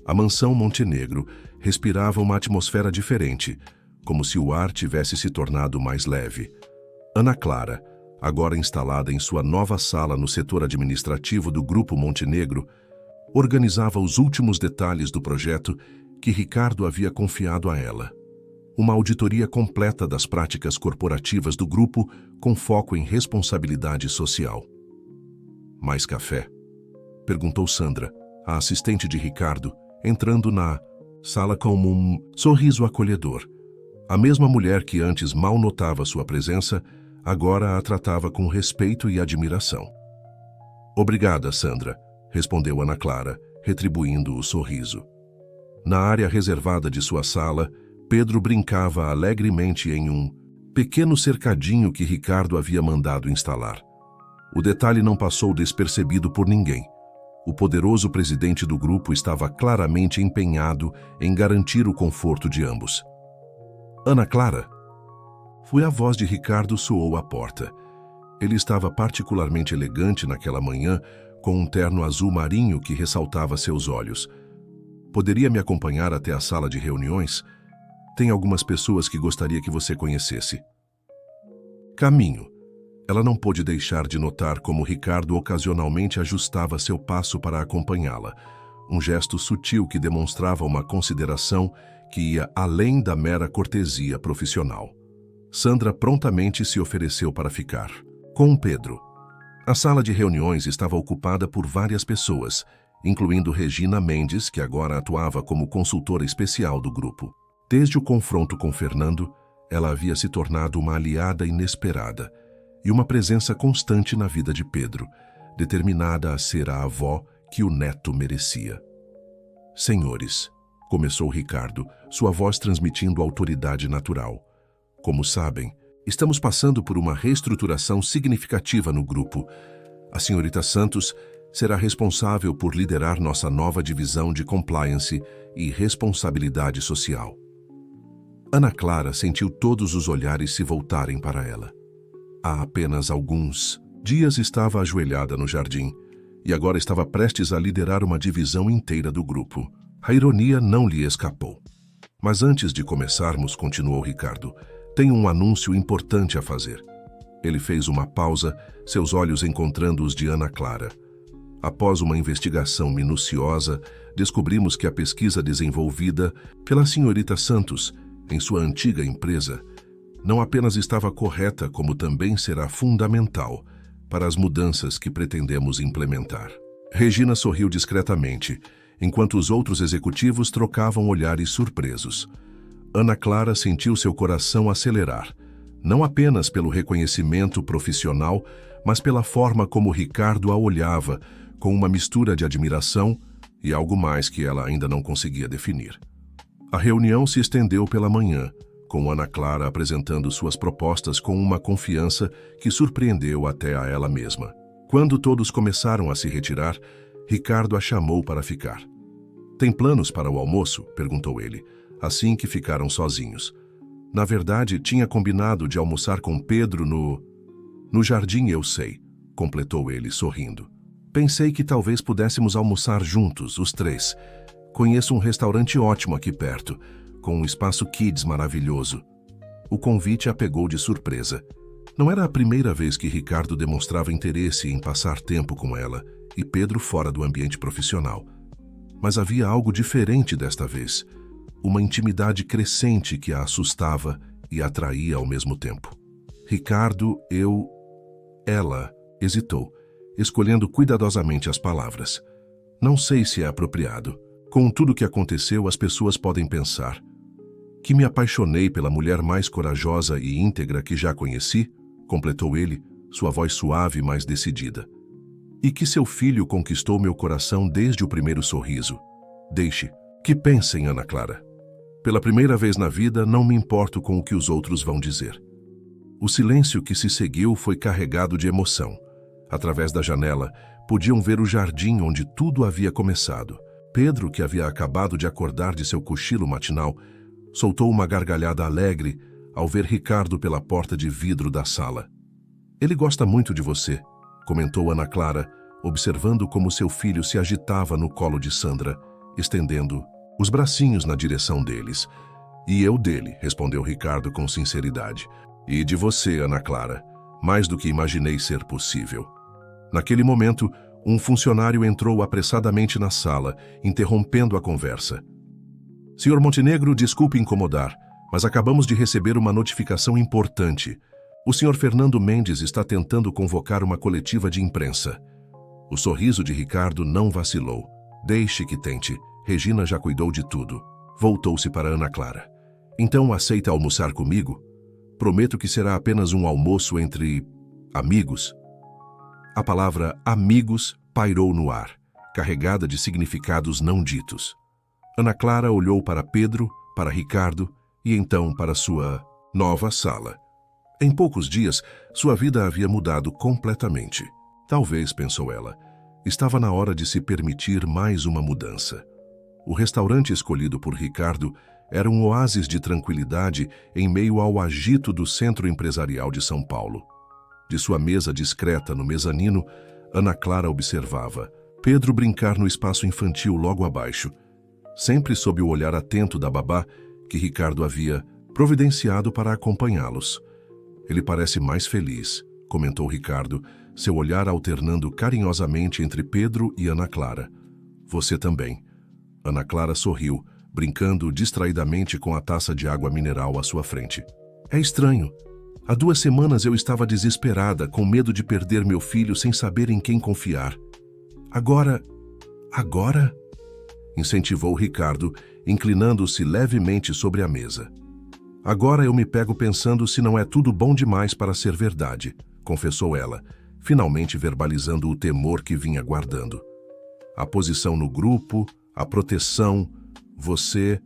S1: A mansão Montenegro respirava uma atmosfera diferente, como se o ar tivesse se tornado mais leve. Ana Clara, agora instalada em sua nova sala no setor administrativo do Grupo Montenegro, organizava os últimos detalhes do projeto que Ricardo havia confiado a ela. Uma auditoria completa das práticas corporativas do grupo com foco em responsabilidade social. Mais café? Perguntou Sandra, a assistente de Ricardo, entrando na sala com um sorriso acolhedor. A mesma mulher que antes mal notava sua presença, agora a tratava com respeito e admiração. Obrigada, Sandra, respondeu Ana Clara, retribuindo o sorriso. Na área reservada de sua sala, Pedro brincava alegremente em um pequeno cercadinho que Ricardo havia mandado instalar. O detalhe não passou despercebido por ninguém. O poderoso presidente do grupo estava claramente empenhado em garantir o conforto de ambos. Ana Clara? Foi a voz de Ricardo soou à porta. Ele estava particularmente elegante naquela manhã, com um terno azul marinho que ressaltava seus olhos. Poderia me acompanhar até a sala de reuniões? Tem algumas pessoas que gostaria que você conhecesse. Caminho. Ela não pôde deixar de notar como Ricardo ocasionalmente ajustava seu passo para acompanhá-la, um gesto sutil que demonstrava uma consideração que ia além da mera cortesia profissional. Sandra prontamente se ofereceu para ficar, com Pedro. A sala de reuniões estava ocupada por várias pessoas, incluindo Regina Mendes, que agora atuava como consultora especial do grupo. Desde o confronto com Fernando, ela havia se tornado uma aliada inesperada e uma presença constante na vida de Pedro, determinada a ser a avó que o neto merecia. Senhores, começou Ricardo, sua voz transmitindo autoridade natural. Como sabem, estamos passando por uma reestruturação significativa no grupo. A senhorita Santos será responsável por liderar nossa nova divisão de compliance e responsabilidade social. Ana Clara sentiu todos os olhares se voltarem para ela. Há apenas alguns dias estava ajoelhada no jardim e agora estava prestes a liderar uma divisão inteira do grupo. A ironia não lhe escapou. Mas antes de começarmos, continuou Ricardo, tenho um anúncio importante a fazer. Ele fez uma pausa, seus olhos encontrando os de Ana Clara. Após uma investigação minuciosa, descobrimos que a pesquisa desenvolvida pela senhorita Santos em sua antiga empresa não apenas estava correta, como também será fundamental para as mudanças que pretendemos implementar. Regina sorriu discretamente, enquanto os outros executivos trocavam olhares surpresos. Ana Clara sentiu seu coração acelerar, não apenas pelo reconhecimento profissional, mas pela forma como Ricardo a olhava, com uma mistura de admiração e algo mais que ela ainda não conseguia definir. A reunião se estendeu pela manhã, com Ana Clara apresentando suas propostas com uma confiança que surpreendeu até a ela mesma. Quando todos começaram a se retirar, Ricardo a chamou para ficar. Tem planos para o almoço? Perguntou ele, assim que ficaram sozinhos. Na verdade, tinha combinado de almoçar com Pedro no jardim, eu sei, completou ele, sorrindo. Pensei que talvez pudéssemos almoçar juntos, os três. Conheço um restaurante ótimo aqui perto, com um espaço kids maravilhoso. O convite a pegou de surpresa. Não era a primeira vez que Ricardo demonstrava interesse em passar tempo com ela e Pedro fora do ambiente profissional. Mas havia algo diferente desta vez. Uma intimidade crescente que a assustava e atraía ao mesmo tempo. Ricardo, ela hesitou, escolhendo cuidadosamente as palavras. Não sei se é apropriado. Com tudo o que aconteceu, as pessoas podem pensar que me apaixonei pela mulher mais corajosa e íntegra que já conheci, completou ele, sua voz suave e mais decidida. E que seu filho conquistou meu coração desde o primeiro sorriso. Deixe que pensem, Ana Clara. Pela primeira vez na vida, não me importo com o que os outros vão dizer. O silêncio que se seguiu foi carregado de emoção. Através da janela, podiam ver o jardim onde tudo havia começado. Pedro, que havia acabado de acordar de seu cochilo matinal, soltou uma gargalhada alegre ao ver Ricardo pela porta de vidro da sala. Ele gosta muito de você, comentou Ana Clara, observando como seu filho se agitava no colo de Sandra, estendendo os bracinhos na direção deles. E eu dele, respondeu Ricardo com sinceridade. E de você, Ana Clara, mais do que imaginei ser possível. Naquele momento, um funcionário entrou apressadamente na sala, interrompendo a conversa. Senhor Montenegro, desculpe incomodar, mas acabamos de receber uma notificação importante. O senhor Fernando Mendes está tentando convocar uma coletiva de imprensa. O sorriso de Ricardo não vacilou. Deixe que tente. Regina já cuidou de tudo. Voltou-se para Ana Clara. Então aceita almoçar comigo? Prometo que será apenas um almoço entre amigos. A palavra amigos pairou no ar, carregada de significados não ditos. Ana Clara olhou para Pedro, para Ricardo e então para sua nova sala. Em poucos dias, sua vida havia mudado completamente. Talvez, pensou ela, Estava na hora de se permitir mais uma mudança. O restaurante escolhido por Ricardo era um oásis de tranquilidade em meio ao agito do centro empresarial de São Paulo. De sua mesa discreta no mezanino, Ana Clara observava Pedro brincar no espaço infantil logo abaixo, sempre sob o olhar atento da babá que Ricardo havia providenciado para acompanhá-los. Ele parece mais feliz, comentou Ricardo, seu olhar alternando carinhosamente entre Pedro e Ana Clara. Você também. Ana Clara sorriu, brincando distraidamente com a taça de água mineral à sua frente. É estranho. Há 2 semanas eu estava desesperada, com medo de perder meu filho sem saber em quem confiar. Agora? Incentivou Ricardo, inclinando-se levemente sobre a mesa. Agora eu me pego pensando se não é tudo bom demais para ser verdade, confessou ela, finalmente verbalizando o temor que vinha guardando. A posição no grupo, a proteção, você...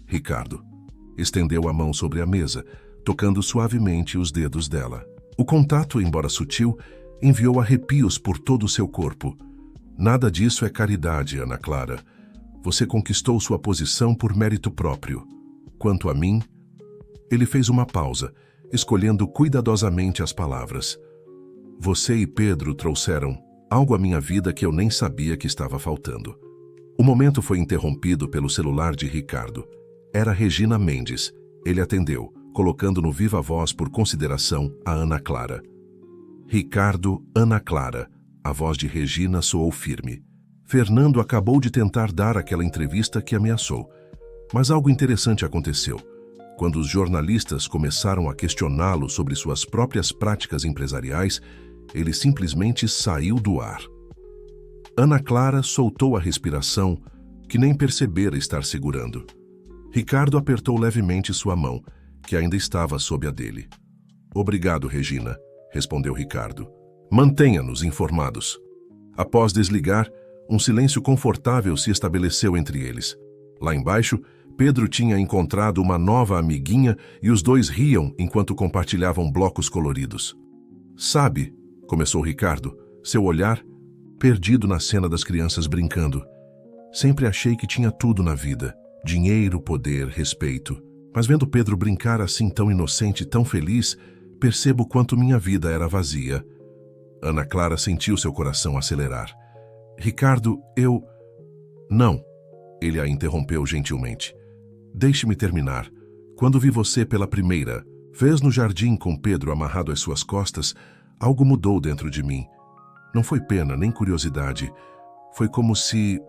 S1: Ricardo estendeu a mão sobre a mesa, tocando suavemente os dedos dela. O contato, embora sutil, enviou arrepios por todo o seu corpo. Nada disso é caridade, Ana Clara. Você conquistou sua posição por mérito próprio. Quanto a mim... Ele fez uma pausa, escolhendo cuidadosamente as palavras. Você e Pedro trouxeram algo à minha vida que eu nem sabia que estava faltando. O momento foi interrompido pelo celular de Ricardo. Era Regina Mendes. Ele atendeu, colocando no viva voz por consideração a Ana Clara. Ricardo, Ana Clara. A voz de Regina soou firme. Fernando acabou de tentar dar aquela entrevista que ameaçou. Mas algo interessante aconteceu. Quando os jornalistas começaram a questioná-lo sobre suas próprias práticas empresariais, ele simplesmente saiu do ar. Ana Clara soltou a respiração, que nem percebera estar segurando. Ricardo apertou levemente sua mão, que ainda estava sob a dele. Obrigado, Regina, respondeu Ricardo. Mantenha-nos informados. Após desligar, um silêncio confortável se estabeleceu entre eles. Lá embaixo, Pedro tinha encontrado uma nova amiguinha e os dois riam enquanto compartilhavam blocos coloridos. Sabe, começou Ricardo, seu olhar perdido na cena das crianças brincando. Sempre achei que tinha tudo na vida, dinheiro, poder, respeito. Mas vendo Pedro brincar assim tão inocente e tão feliz, percebo quanto minha vida era vazia. Ana Clara sentiu seu coração acelerar. Ricardo, eu... Não, ele a interrompeu gentilmente. Deixe-me terminar. Quando vi você pela primeira vez no jardim com Pedro amarrado às suas costas, algo mudou dentro de mim. Não foi pena nem curiosidade. Foi como se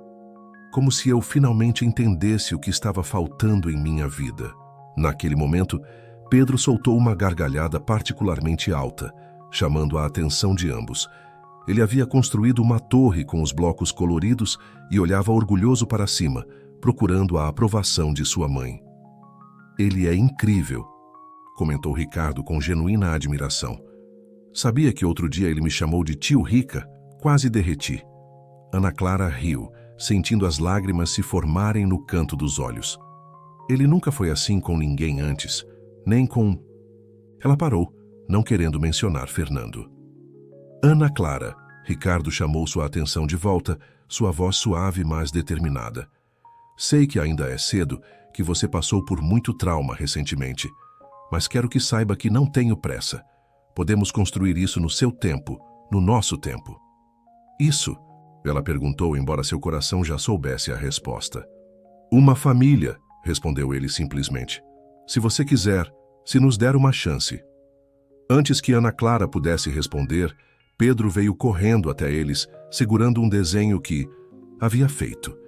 S1: eu finalmente entendesse o que estava faltando em minha vida. Naquele momento, Pedro soltou uma gargalhada particularmente alta, chamando a atenção de ambos. Ele havia construído uma torre com os blocos coloridos e olhava orgulhoso para cima, procurando a aprovação de sua mãe. Ele é incrível, comentou Ricardo com genuína admiração. Sabia que outro dia ele me chamou de tio Rica? Quase derreti. Ana Clara riu, sentindo as lágrimas se formarem no canto dos olhos. Ele nunca foi assim com ninguém antes, nem com... Ela parou, não querendo mencionar Fernando. Ana Clara, Ricardo chamou sua atenção de volta, sua voz suave mas determinada. Sei que ainda é cedo, que você passou por muito trauma recentemente, mas quero que saiba que não tenho pressa. Podemos construir isso no seu tempo, no nosso tempo. Isso? Ela perguntou, embora seu coração já soubesse a resposta. Uma família, respondeu ele simplesmente. Se você quiser, se nos der uma chance. Antes que Ana Clara pudesse responder, Pedro veio correndo até eles, segurando um desenho que havia feito.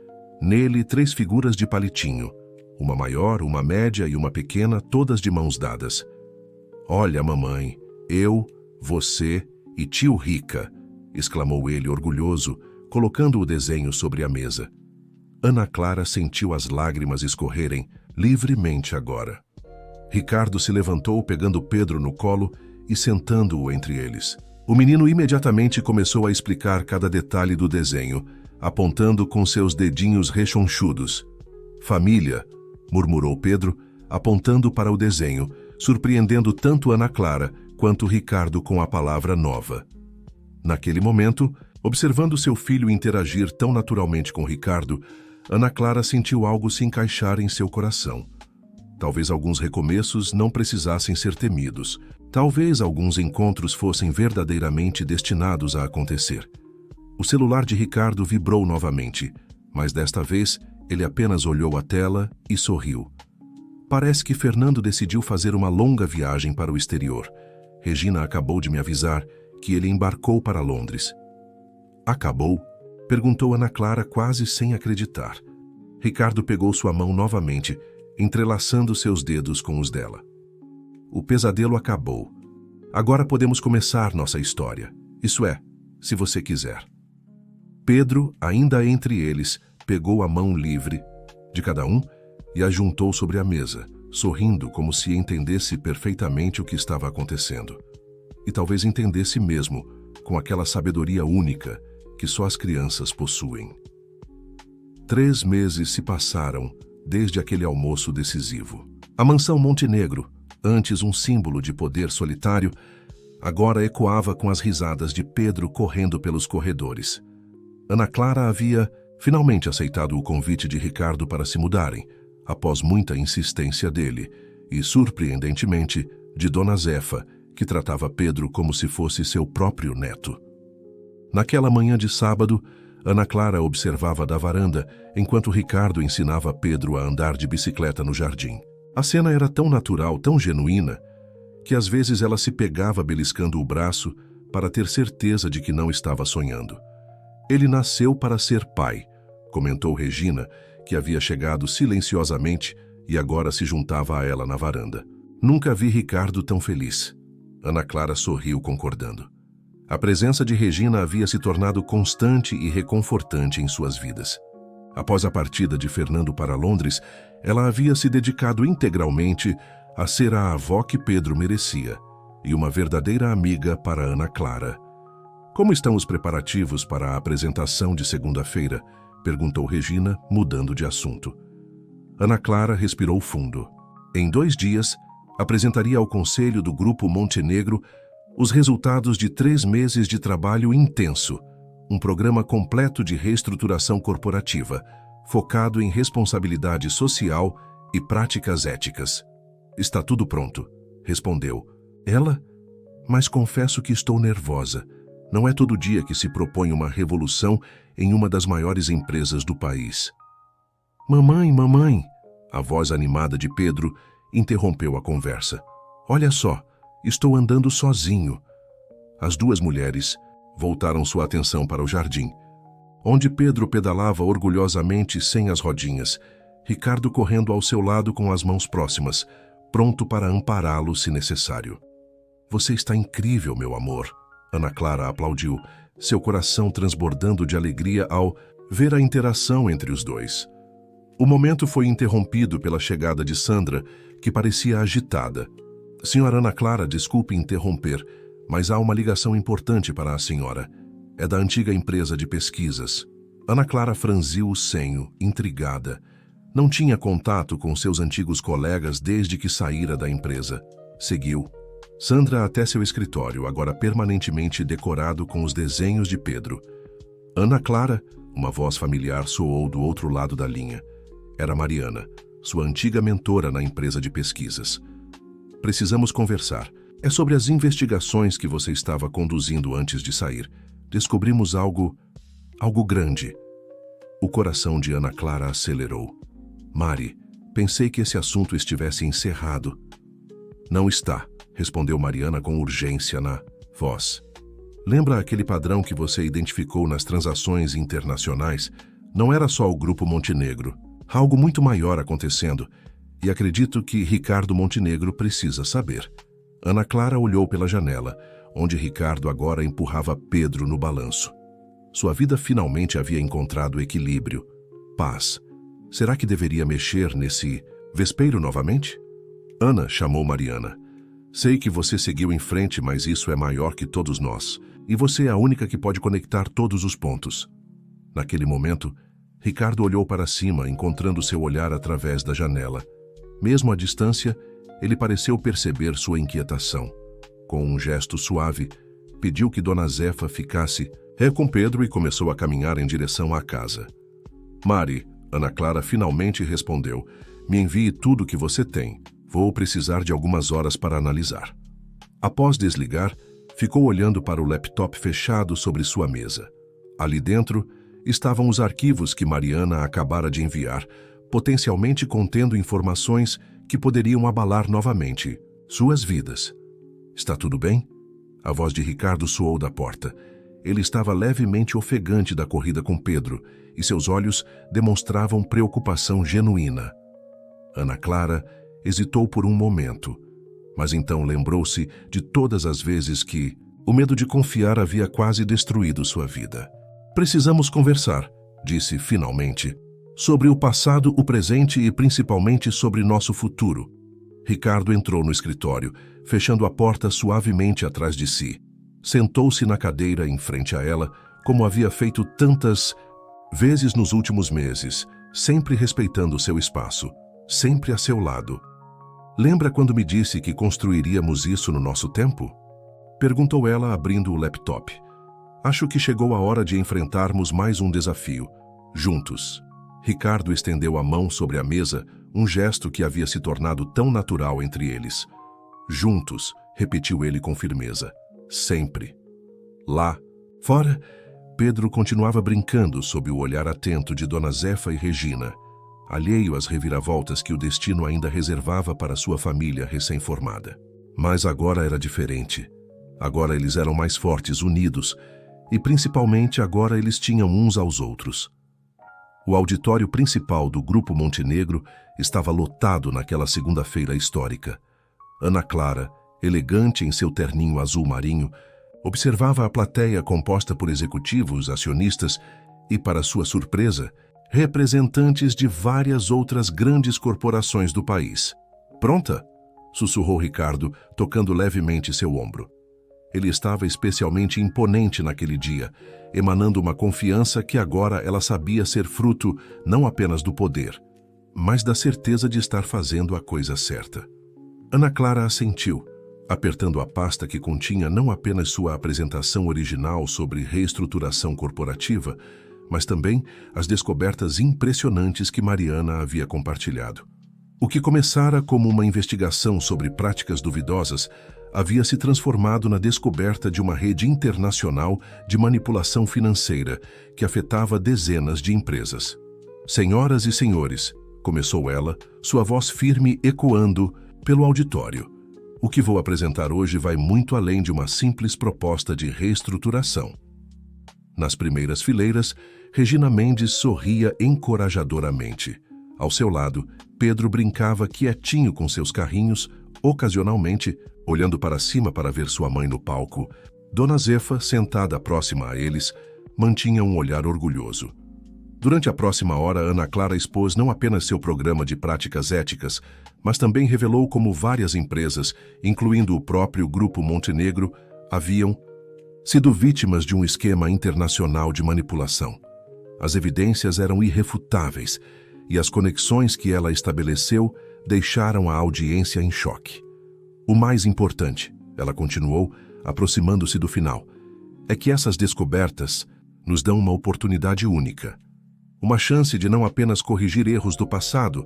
S1: Nele, 3 figuras de palitinho, uma maior, uma média e uma pequena, todas de mãos dadas. Olha, mamãe, eu, você e tio Rica, exclamou ele orgulhoso, colocando o desenho sobre a mesa. Ana Clara sentiu as lágrimas escorrerem livremente agora. Ricardo se levantou, pegando Pedro no colo e sentando-o entre eles. O menino imediatamente começou a explicar cada detalhe do desenho, apontando com seus dedinhos rechonchudos. Família, murmurou Pedro, apontando para o desenho, surpreendendo tanto Ana Clara quanto Ricardo com a palavra nova. Naquele momento, Observando seu filho interagir tão naturalmente com Ricardo, Ana Clara sentiu algo se encaixar em seu coração. Talvez alguns recomeços não precisassem ser temidos. Talvez alguns encontros fossem verdadeiramente destinados a acontecer. O celular de Ricardo vibrou novamente, mas desta vez ele apenas olhou a tela e sorriu. Parece que Fernando decidiu fazer uma longa viagem para o exterior. Regina acabou de me avisar que ele embarcou para Londres. Acabou? Perguntou Ana Clara quase sem acreditar. Ricardo pegou sua mão novamente, entrelaçando seus dedos com os dela. O pesadelo acabou. Agora podemos começar nossa história. Isso é, se você quiser. Pedro, ainda entre eles, pegou a mão livre de cada um e a juntou sobre a mesa, sorrindo como se entendesse perfeitamente o que estava acontecendo. E talvez entendesse mesmo, com aquela sabedoria única que só as crianças possuem. 3 meses se passaram desde aquele almoço decisivo. A mansão Montenegro, antes um símbolo de poder solitário, agora ecoava com as risadas de Pedro correndo pelos corredores. Ana Clara havia finalmente aceitado o convite de Ricardo para se mudarem, após muita insistência dele, e, surpreendentemente, de Dona Zefa, que tratava Pedro como se fosse seu próprio neto. Naquela manhã de sábado, Ana Clara observava da varanda, enquanto Ricardo ensinava Pedro a andar de bicicleta no jardim. A cena era tão natural, tão genuína, que às vezes ela se pegava beliscando o braço para ter certeza de que não estava sonhando. Ele nasceu para ser pai, comentou Regina, que havia chegado silenciosamente e agora se juntava a ela na varanda. Nunca vi Ricardo tão feliz. Ana Clara sorriu concordando. A presença de Regina havia se tornado constante e reconfortante em suas vidas. Após a partida de Fernando para Londres, ela havia se dedicado integralmente a ser a avó que Pedro merecia e uma verdadeira amiga para Ana Clara. Como estão os preparativos para a apresentação de segunda-feira? Perguntou Regina, mudando de assunto. Ana Clara respirou fundo. Em 2 dias, apresentaria ao conselho do Grupo Montenegro os resultados de 3 meses de trabalho intenso, um programa completo de reestruturação corporativa, focado em responsabilidade social e práticas éticas. Está tudo pronto, respondeu. Ela? Mas confesso que estou nervosa. Não é todo dia que se propõe uma revolução em uma das maiores empresas do país. Mamãe, mamãe! A voz animada de Pedro interrompeu a conversa. Olha só, estou andando sozinho. As 2 mulheres voltaram sua atenção para o jardim, onde Pedro pedalava orgulhosamente sem as rodinhas, Ricardo correndo ao seu lado com as mãos próximas, pronto para ampará-lo se necessário. Você está incrível, meu amor. Ana Clara aplaudiu, seu coração transbordando de alegria ao ver a interação entre os dois. O momento foi interrompido pela chegada de Sandra, que parecia agitada. Senhora Ana Clara, desculpe interromper, mas há uma ligação importante para a senhora. É da antiga empresa de pesquisas. Ana Clara franziu o senho, intrigada. Não tinha contato com seus antigos colegas desde que saíra da empresa. Seguiu. Sandra até seu escritório, agora permanentemente decorado com os desenhos de Pedro. Ana Clara, uma voz familiar soou do outro lado da linha. Era Mariana, sua antiga mentora na empresa de pesquisas. Precisamos conversar. É sobre as investigações que você estava conduzindo antes de sair. Descobrimos algo grande. O coração de Ana Clara acelerou. Mari, pensei que esse assunto estivesse encerrado. Não está, respondeu Mariana com urgência na voz. Lembra aquele padrão que você identificou nas transações internacionais? Não era só o Grupo Montenegro. Há algo muito maior acontecendo, e acredito que Ricardo Montenegro precisa saber. Ana Clara olhou pela janela, onde Ricardo agora empurrava Pedro no balanço. Sua vida finalmente havia encontrado equilíbrio, paz. Será que deveria mexer nesse vespeiro novamente? Ana chamou Mariana. Sei que você seguiu em frente, mas isso é maior que todos nós, e você é a única que pode conectar todos os pontos. Naquele momento, Ricardo olhou para cima, encontrando seu olhar através da janela. Mesmo à distância, ele pareceu perceber sua inquietação. Com um gesto suave, pediu que Dona Zefa ficasse com Pedro e começou a caminhar em direção à casa. Mari, Ana Clara finalmente respondeu, me envie tudo o que você tem. Vou precisar de algumas horas para analisar. Após desligar, ficou olhando para o laptop fechado sobre sua mesa. Ali dentro estavam os arquivos que Mariana acabara de enviar, potencialmente contendo informações que poderiam abalar novamente suas vidas. Está tudo bem? A voz de Ricardo soou da porta. Ele estava levemente ofegante da corrida com Pedro e seus olhos demonstravam preocupação genuína. Ana Clara hesitou por um momento, mas então lembrou-se de todas as vezes que o medo de confiar havia quase destruído sua vida. Precisamos conversar, disse finalmente, sobre o passado, o presente e principalmente sobre nosso futuro. Ricardo entrou no escritório, fechando a porta suavemente atrás de si. Sentou-se na cadeira em frente a ela, como havia feito tantas vezes nos últimos meses, sempre respeitando seu espaço, sempre a seu lado. Lembra quando me disse que construiríamos isso no nosso tempo? Perguntou ela, abrindo o laptop. Acho que chegou a hora de enfrentarmos mais um desafio, juntos. Ricardo estendeu a mão sobre a mesa, um gesto que havia se tornado tão natural entre eles. Juntos, repetiu ele com firmeza. Sempre. Lá, fora, Pedro continuava brincando sob o olhar atento de Dona Zefa e Regina, alheio às reviravoltas que o destino ainda reservava para sua família recém-formada. Mas agora era diferente. Agora eles eram mais fortes, unidos, e principalmente agora eles tinham uns aos outros. O auditório principal do Grupo Montenegro estava lotado naquela segunda-feira histórica. Ana Clara, elegante em seu terninho azul marinho, observava a plateia composta por executivos, acionistas e, para sua surpresa, representantes de várias outras grandes corporações do país. Pronta? Sussurrou Ricardo, tocando levemente seu ombro. Ele estava especialmente imponente naquele dia, emanando uma confiança que agora ela sabia ser fruto não apenas do poder, mas da certeza de estar fazendo a coisa certa. Ana Clara assentiu, apertando a pasta que continha não apenas sua apresentação original sobre reestruturação corporativa, mas também as descobertas impressionantes que Mariana havia compartilhado. O que começara como uma investigação sobre práticas duvidosas havia se transformado na descoberta de uma rede internacional de manipulação financeira que afetava dezenas de empresas. Senhoras e senhores, começou ela, sua voz firme ecoando pelo auditório. O que vou apresentar hoje vai muito além de uma simples proposta de reestruturação. Nas primeiras fileiras, Regina Mendes sorria encorajadoramente. Ao seu lado, Pedro brincava quietinho com seus carrinhos, ocasionalmente, olhando para cima para ver sua mãe no palco. Dona Zefa, sentada próxima a eles, mantinha um olhar orgulhoso. Durante a próxima hora, Ana Clara expôs não apenas seu programa de práticas éticas, mas também revelou como várias empresas, incluindo o próprio Grupo Montenegro, haviam sido vítimas de um esquema internacional de manipulação. As evidências eram irrefutáveis e as conexões que ela estabeleceu deixaram a audiência em choque. O mais importante, ela continuou, aproximando-se do final, é que essas descobertas nos dão uma oportunidade única. Uma chance de não apenas corrigir erros do passado,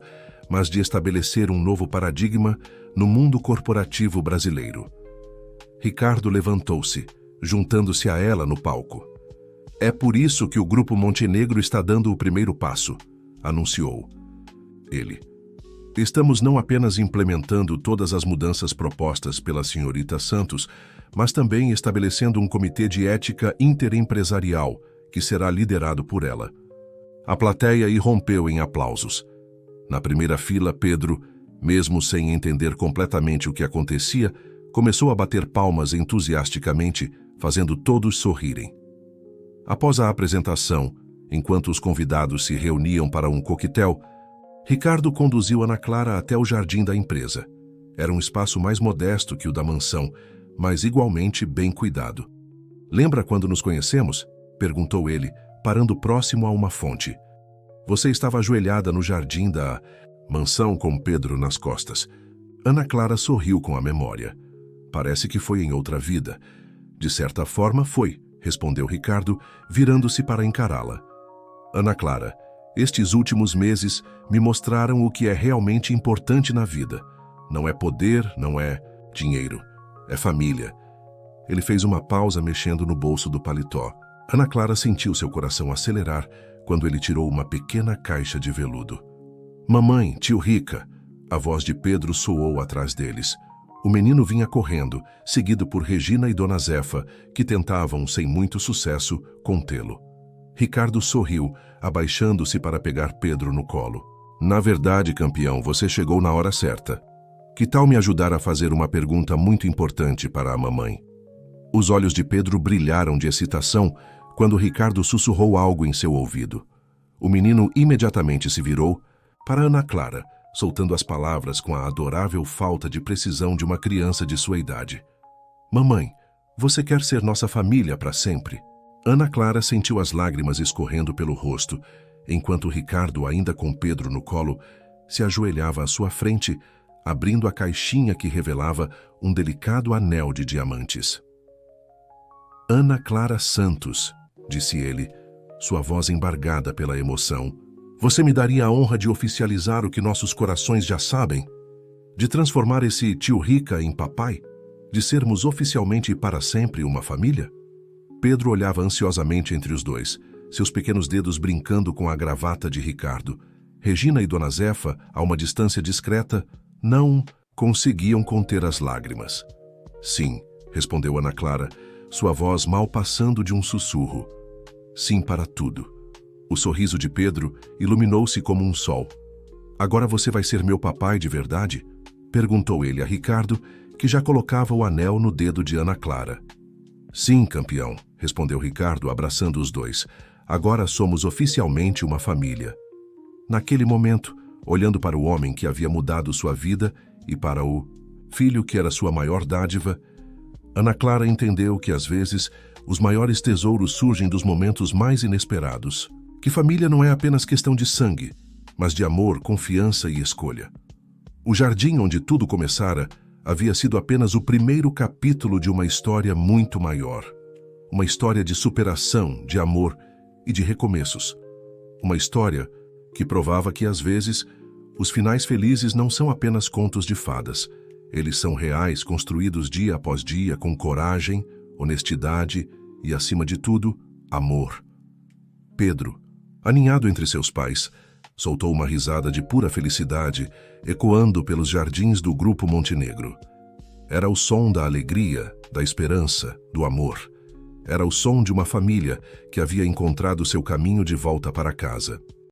S1: mas de estabelecer um novo paradigma no mundo corporativo brasileiro. Ricardo levantou-se, juntando-se a ela no palco. É por isso que o Grupo Montenegro está dando o primeiro passo, anunciou ele. Estamos não apenas implementando todas as mudanças propostas pela senhorita Santos, mas também estabelecendo um comitê de ética interempresarial que será liderado por ela. A plateia irrompeu em aplausos. Na primeira fila, Pedro, mesmo sem entender completamente o que acontecia, começou a bater palmas entusiasticamente, fazendo todos sorrirem. Após a apresentação, enquanto os convidados se reuniam para um coquetel, Ricardo conduziu Ana Clara até o jardim da empresa. Era um espaço mais modesto que o da mansão, mas igualmente bem cuidado. Lembra quando nos conhecemos? Perguntou ele, parando próximo a uma fonte. Você estava ajoelhada no jardim da mansão com Pedro nas costas. Ana Clara sorriu com a memória. Parece que foi em outra vida. De certa forma foi, respondeu Ricardo, virando-se para encará-la. Ana Clara, estes últimos meses me mostraram o que é realmente importante na vida. Não é poder, não é dinheiro, é família. Ele fez uma pausa mexendo no bolso do paletó. Ana Clara sentiu seu coração acelerar quando ele tirou uma pequena caixa de veludo. Mamãe, tio Rica! A voz de Pedro soou atrás deles. O menino vinha correndo, seguido por Regina e Dona Zefa, que tentavam, sem muito sucesso, contê-lo. Ricardo sorriu, abaixando-se para pegar Pedro no colo. Na verdade, campeão, você chegou na hora certa. Que tal me ajudar a fazer uma pergunta muito importante para a mamãe? Os olhos de Pedro brilharam de excitação quando Ricardo sussurrou algo em seu ouvido. O menino imediatamente se virou para Ana Clara, soltando as palavras com a adorável falta de precisão de uma criança de sua idade. Mamãe, você quer ser nossa família para sempre? Ana Clara sentiu as lágrimas escorrendo pelo rosto, enquanto Ricardo, ainda com Pedro no colo, se ajoelhava à sua frente, abrindo a caixinha que revelava um delicado anel de diamantes. Ana Clara Santos, disse ele, sua voz embargada pela emoção. Você me daria a honra de oficializar o que nossos corações já sabem? De transformar esse tio Rica em papai? De sermos oficialmente e para sempre uma família? Pedro olhava ansiosamente entre os dois, seus pequenos dedos brincando com a gravata de Ricardo. Regina e Dona Zefa, a uma distância discreta, não conseguiam conter as lágrimas. Sim, respondeu Ana Clara, sua voz mal passando de um sussurro. Sim para tudo. O sorriso de Pedro iluminou-se como um sol. Agora você vai ser meu papai de verdade? Perguntou ele a Ricardo, que já colocava o anel no dedo de Ana Clara. Sim, campeão, respondeu Ricardo, abraçando os dois. Agora somos oficialmente uma família. Naquele momento, olhando para o homem que havia mudado sua vida e para o filho que era sua maior dádiva, Ana Clara entendeu que, às vezes, os maiores tesouros surgem dos momentos mais inesperados. Que família não é apenas questão de sangue, mas de amor, confiança e escolha. O jardim onde tudo começara havia sido apenas o primeiro capítulo de uma história muito maior. Uma história de superação, de amor e de recomeços. Uma história que provava que, às vezes, os finais felizes não são apenas contos de fadas. Eles são reais, construídos dia após dia, com coragem, honestidade e, acima de tudo, amor. Pedro, aninhado entre seus pais, soltou uma risada de pura felicidade, ecoando pelos jardins do Grupo Montenegro. Era o som da alegria, da esperança, do amor. Era o som de uma família que havia encontrado seu caminho de volta para casa.